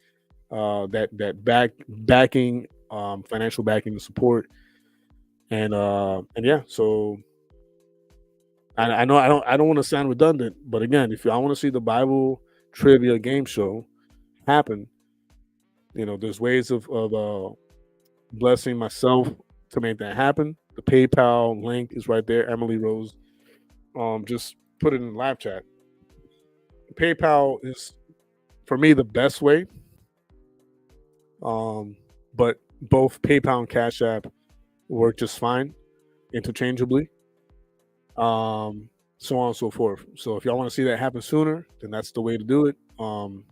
S1: that backing, financial backing and support. And yeah, so I know I don't want to sound redundant, but again, if I want to see the Bible trivia game show happen, there's ways of blessing myself to make that happen. The PayPal link is right there, Emily Rose. Just put it in the live chat. PayPal is for me the best way. But both PayPal and Cash App work just fine interchangeably. So on and so forth. So if y'all want to see that happen sooner, then that's the way to do it. And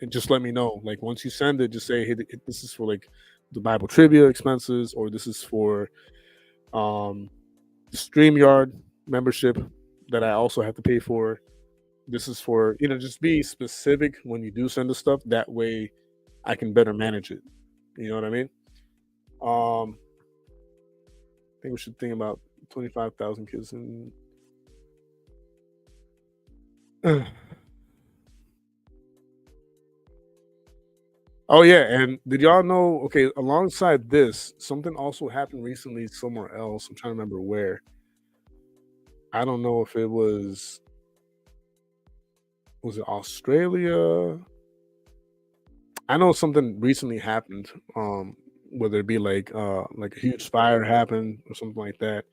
S1: just let me know. Like, once you send it, just say, hey, this is for like the Bible trivia expenses, or this is for the StreamYard membership that I also have to pay for. This is for, just be specific when you do send the stuff. That way I can better manage it. You know what I mean? I think we should think about 25,000 kids in. Oh yeah, and did y'all know? Okay, alongside this, something also happened recently somewhere else. I'm trying to remember where. I don't know if it was it Australia. I know something recently happened. Whether it be like a huge fire happened or something like that.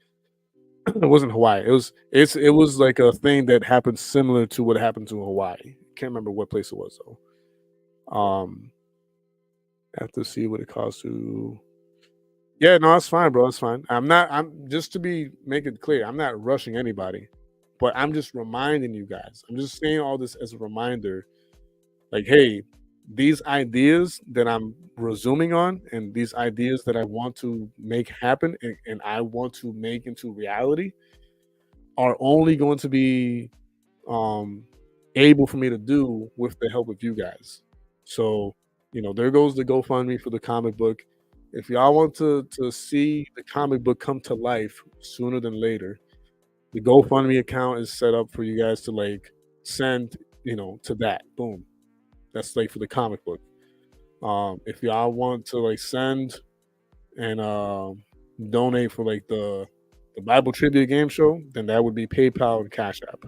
S1: It wasn't Hawaii. It was like a thing that happened similar to what happened to Hawaii. Can't remember what place it was though. Have to see what it costs to. Yeah, no, that's fine, bro. That's fine. I'm just to make it clear, I'm not rushing anybody, but I'm just reminding you guys. I'm just saying all this as a reminder. Like, hey, these ideas that I'm resuming on, and these ideas that I want to make happen, and I want to make into reality, are only going to be um able for me to do with the help of you guys. So, there goes the GoFundMe for the comic book. If y'all want to see the comic book come to life sooner than later, the GoFundMe account is set up for you guys to like send, to that. Boom. That's like for the comic book. If y'all want to like send and donate for like the Bible trivia game show, then that would be PayPal and Cash App.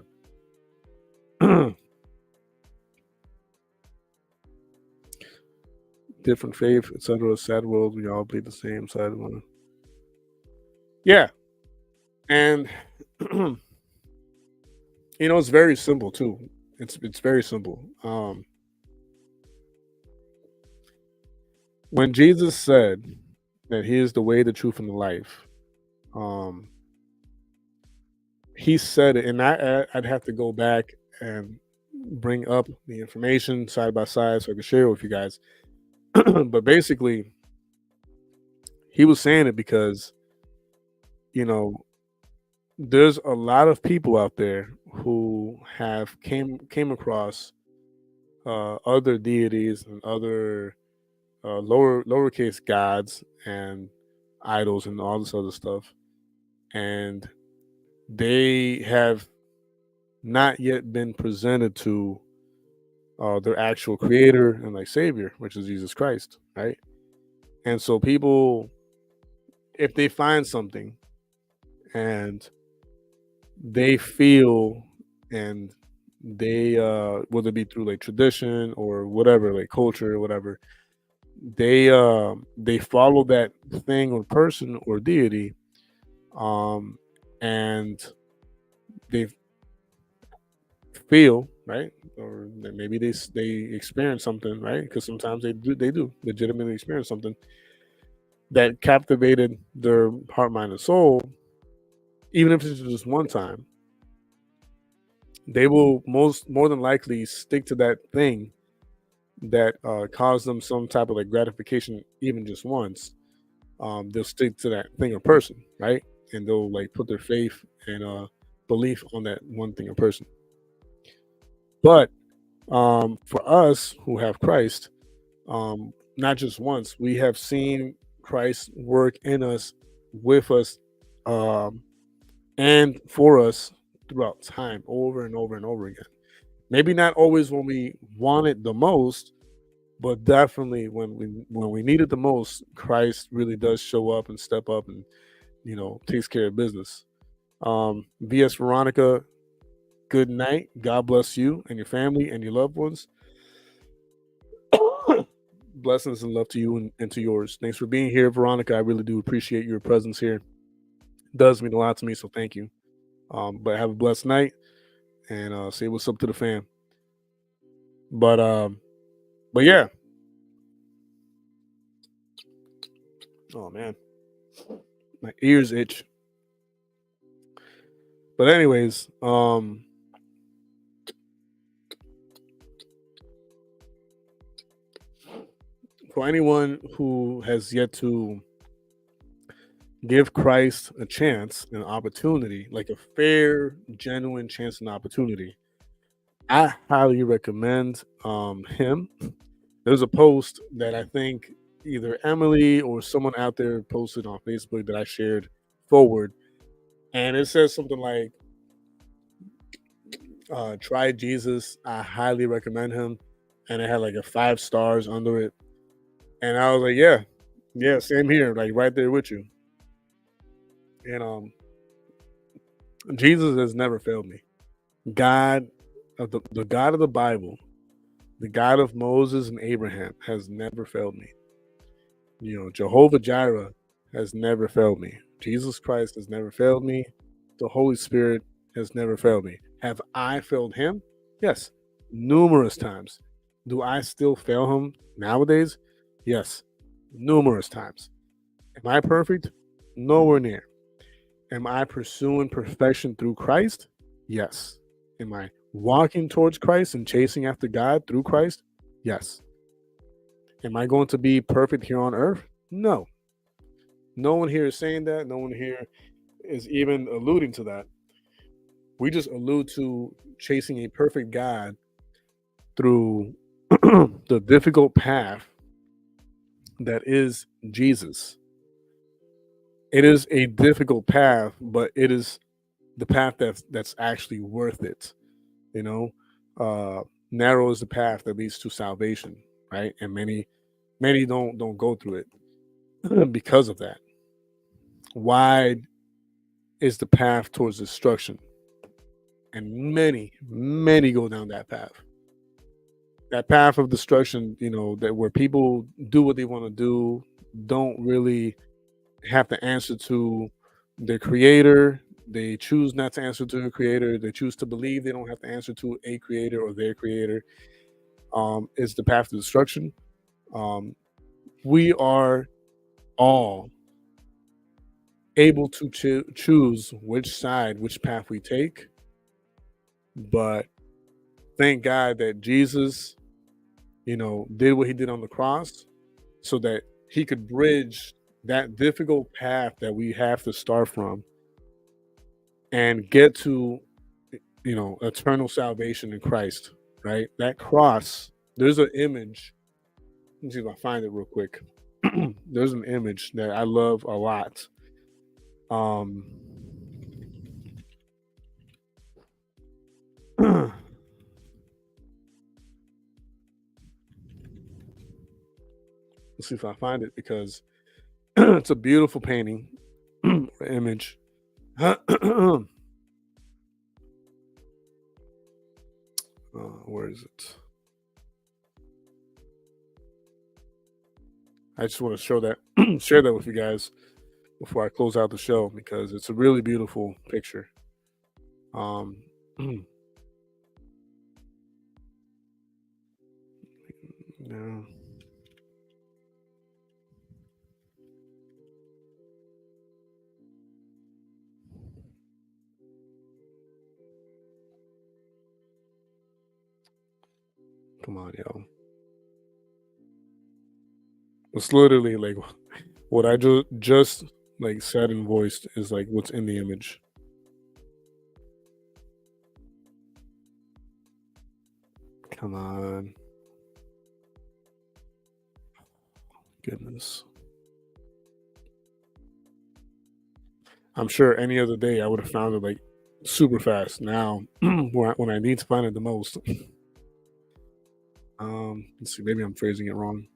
S1: Different faith, etc. Sad world, we all bleed the same side of one. Yeah, and it's very simple too. It's very simple. When Jesus said that he is the way, the truth, and the life, um, he said it, and I'd have to go back and bring up the information side by side so I can share it with you guys. But basically, he was saying it because, you know, there's a lot of people out there who have came across other deities and other lowercase gods and idols and all this other stuff, and they have not yet been presented to their actual creator and like savior, which is Jesus Christ, right? And so people, if they find something and they feel, and they whether it be through like tradition or whatever, like culture or whatever, they follow that thing or person or deity, um and they feel right, or maybe they experience something, right? Because sometimes they do legitimately experience something that captivated their heart, mind, and soul. Even if it's just one time, they will more than likely stick to that thing that caused them some type of like gratification, even just once. They'll stick to that thing or person, right? And they'll like put their faith and belief on that one thing or person. But for us who have Christ, not just once, we have seen Christ work in us, with us, um, and for us throughout time, over and over and over again. Maybe not always when we want it the most, but definitely when we need it the most, Christ really does show up and step up and takes care of business. VS Veronica, good night. God bless you and your family and your loved ones. Blessings and love to you and to yours. Thanks for being here, Veronica. I really do appreciate your presence here. It does mean a lot to me, so thank you. But have a blessed night, and say what's up to the fam. But yeah. Oh man, my ears itch. But anyways, for anyone who has yet to give Christ a chance, an opportunity, like a fair, genuine chance and opportunity, I highly recommend him. There's a post that I think either Emily or someone out there posted on Facebook that I shared forward, and it says something like, "Try Jesus. I highly recommend him," and it had like a 5 stars under it, and I was like, "Yeah, yeah, same here, like right there with you." And Jesus has never failed me. God of the God of the Bible, the God of Moses and Abraham, has never failed me. Jehovah Jireh has never failed me. Jesus Christ has never failed me. The Holy Spirit has never failed me. Have I failed him? Yes, numerous times. Do I still fail him nowadays? Yes, numerous times. Am I perfect? Nowhere near. Am I pursuing perfection through Christ? Yes. Am I walking towards Christ and chasing after God through Christ? Yes. Am I going to be perfect here on earth? No. No one here is saying that. No one here is even alluding to that. We just allude to chasing a perfect God through the difficult path that is Jesus. It is a difficult path, but it is the path that's actually worth it. You know, narrow is the path that leads to salvation, right? And many don't go through it because of that. Wide is the path towards destruction, and many go down that path. That path of destruction, that where people do what they want to do, don't really have to answer to their creator. They choose not to answer to a creator. They choose to believe they don't have to answer to a creator or their creator. Is the path to destruction. Um, we are all able to choose which side, which path we take. But thank God that Jesus, did what he did on the cross so that he could bridge that difficult path that we have to start from and get to, eternal salvation in Christ, right? That cross, there's an image. Let me see if I find it real quick. There's an image that I love a lot. Let's see if I find it because it's a beautiful painting image. Where is it? I just want to show that, share that with you guys before I close out the show because it's a really beautiful picture. Yeah. Come on, yo. It's literally like what I just like said and voiced is like what's in the image. Come on. Goodness. I'm sure any other day I would have found it like super fast. Now, when I need to find it the most. Let's see, maybe I'm phrasing it wrong.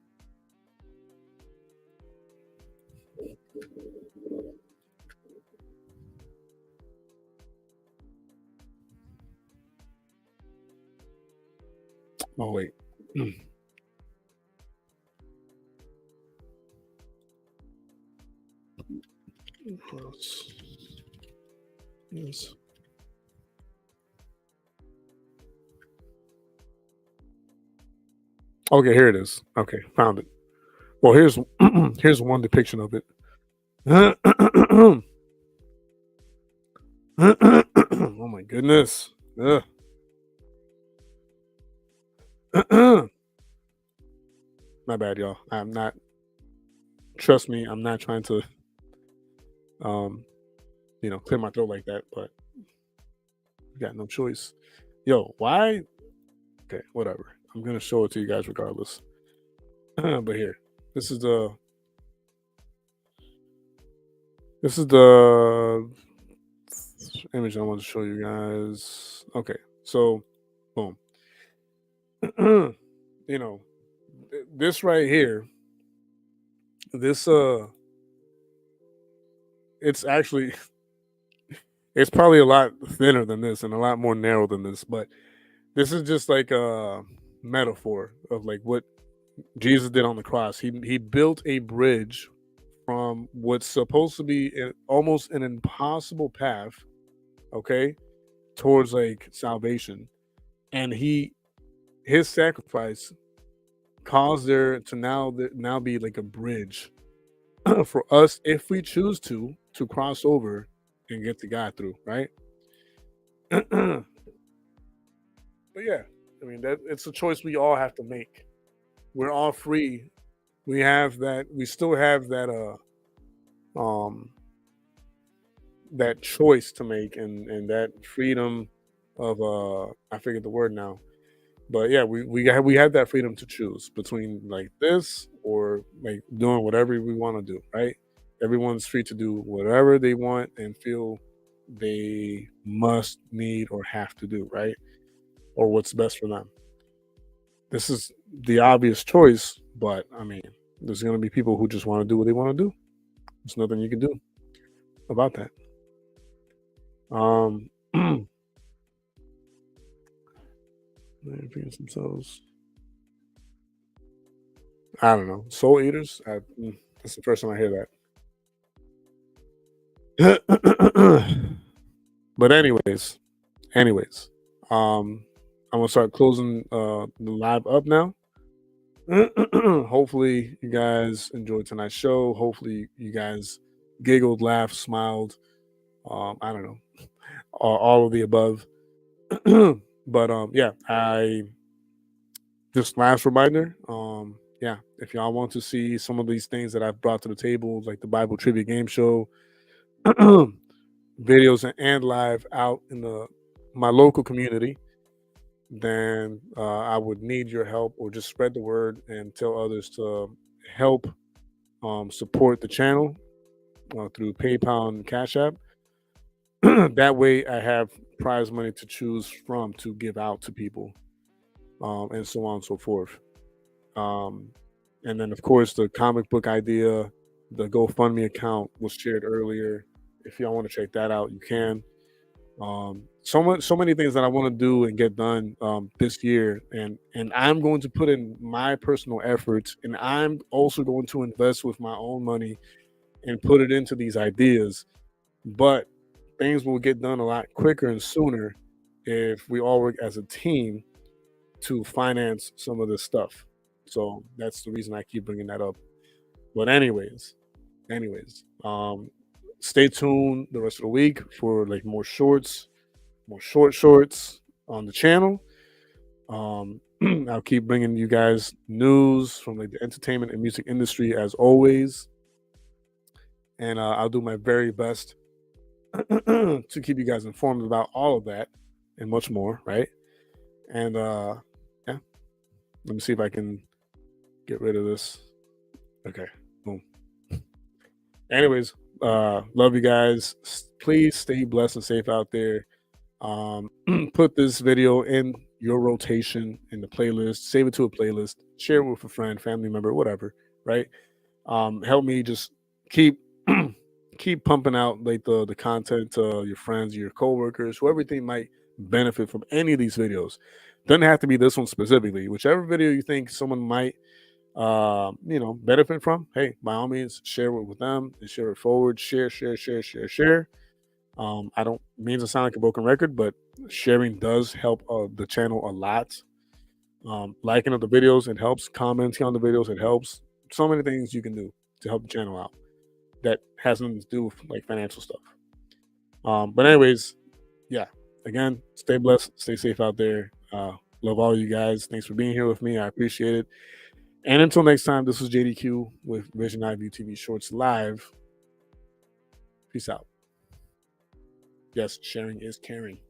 S1: Oh wait. Yes. Okay, here it is. Okay, found it. Well, here's here's one depiction of it. Oh my goodness. My bad, y'all. I'm not. Trust me, I'm not trying to, clear my throat like that. But got no choice. Yo, why? Okay, whatever. I'm gonna show it to you guys regardless. But here, this is the image I want to show you guys. Okay, so boom. This right here, this it's actually it's probably a lot thinner than this and a lot more narrow than this, but this is just like a metaphor of like what Jesus did on the cross. He built a bridge from what's supposed to be almost an impossible path, okay, towards like salvation, and his sacrifice caused there to now be like a bridge for us if we choose to cross over and get to God through, right? But yeah, I mean that it's a choice we all have to make. We're all free. We still have that choice to make and that freedom of I forget the word now. But yeah, we have that freedom to choose between like this or like doing whatever we want to do, right? Everyone's free to do whatever they want and feel they must, need, or have to do, right? Or what's best for them. This is the obvious choice, but I mean, there's going to be people who just want to do what they want to do. There's nothing you can do about that. Themselves. I don't know. Soul eaters. That's the first time I hear that. But anyways, I'm gonna start closing the live up now. Hopefully, you guys enjoyed tonight's show. Hopefully, you guys giggled, laughed, smiled. I don't know, all of the above. But yeah, I just last reminder. Yeah, if y'all want to see some of these things that I've brought to the table, like the Bible trivia game show, videos and live out in the my local community, then I would need your help, or just spread the word and tell others to help support the channel through PayPal and Cash App. That way, I have prize money to choose from to give out to people, and so on and so forth. Um, and then, of course, the comic book idea, the GoFundMe account was shared earlier. If y'all want to check that out, you can. So many things that I want to do and get done this year, and I'm going to put in my personal efforts, and I'm also going to invest with my own money and put it into these ideas. But things will get done a lot quicker and sooner if we all work as a team to finance some of this stuff. So that's the reason I keep bringing that up. But anyways, stay tuned the rest of the week for like more shorts, more shorts on the channel. I'll keep bringing you guys news from like the entertainment and music industry as always, and I'll do my very best to keep you guys informed about all of that and much more, right? And yeah, let me see if I can get rid of this. Okay, boom. Anyways, love you guys. Please stay blessed and safe out there. Put this video in your rotation in the playlist, save it to a playlist, share it with a friend, family member, whatever, right? Help me just keep keep pumping out like the content to your friends, your coworkers, whoever you think might benefit from any of these videos. Doesn't have to be this one specifically. Whichever video you think someone might benefit from, hey, by all means, share it with them and share it forward. Share. I don't mean to sound like a broken record, but sharing does help the channel a lot. Liking of the videos, it helps. Commenting on the videos, it helps. So many things you can do to help the channel out that has nothing to do with like financial stuff. But anyways, yeah. Again, stay blessed, stay safe out there. Love all you guys. Thanks for being here with me. I appreciate it. And until next time, this is JDQ with VISIONEYEVIEWTV Shorts Live. Peace out. Yes, sharing is caring.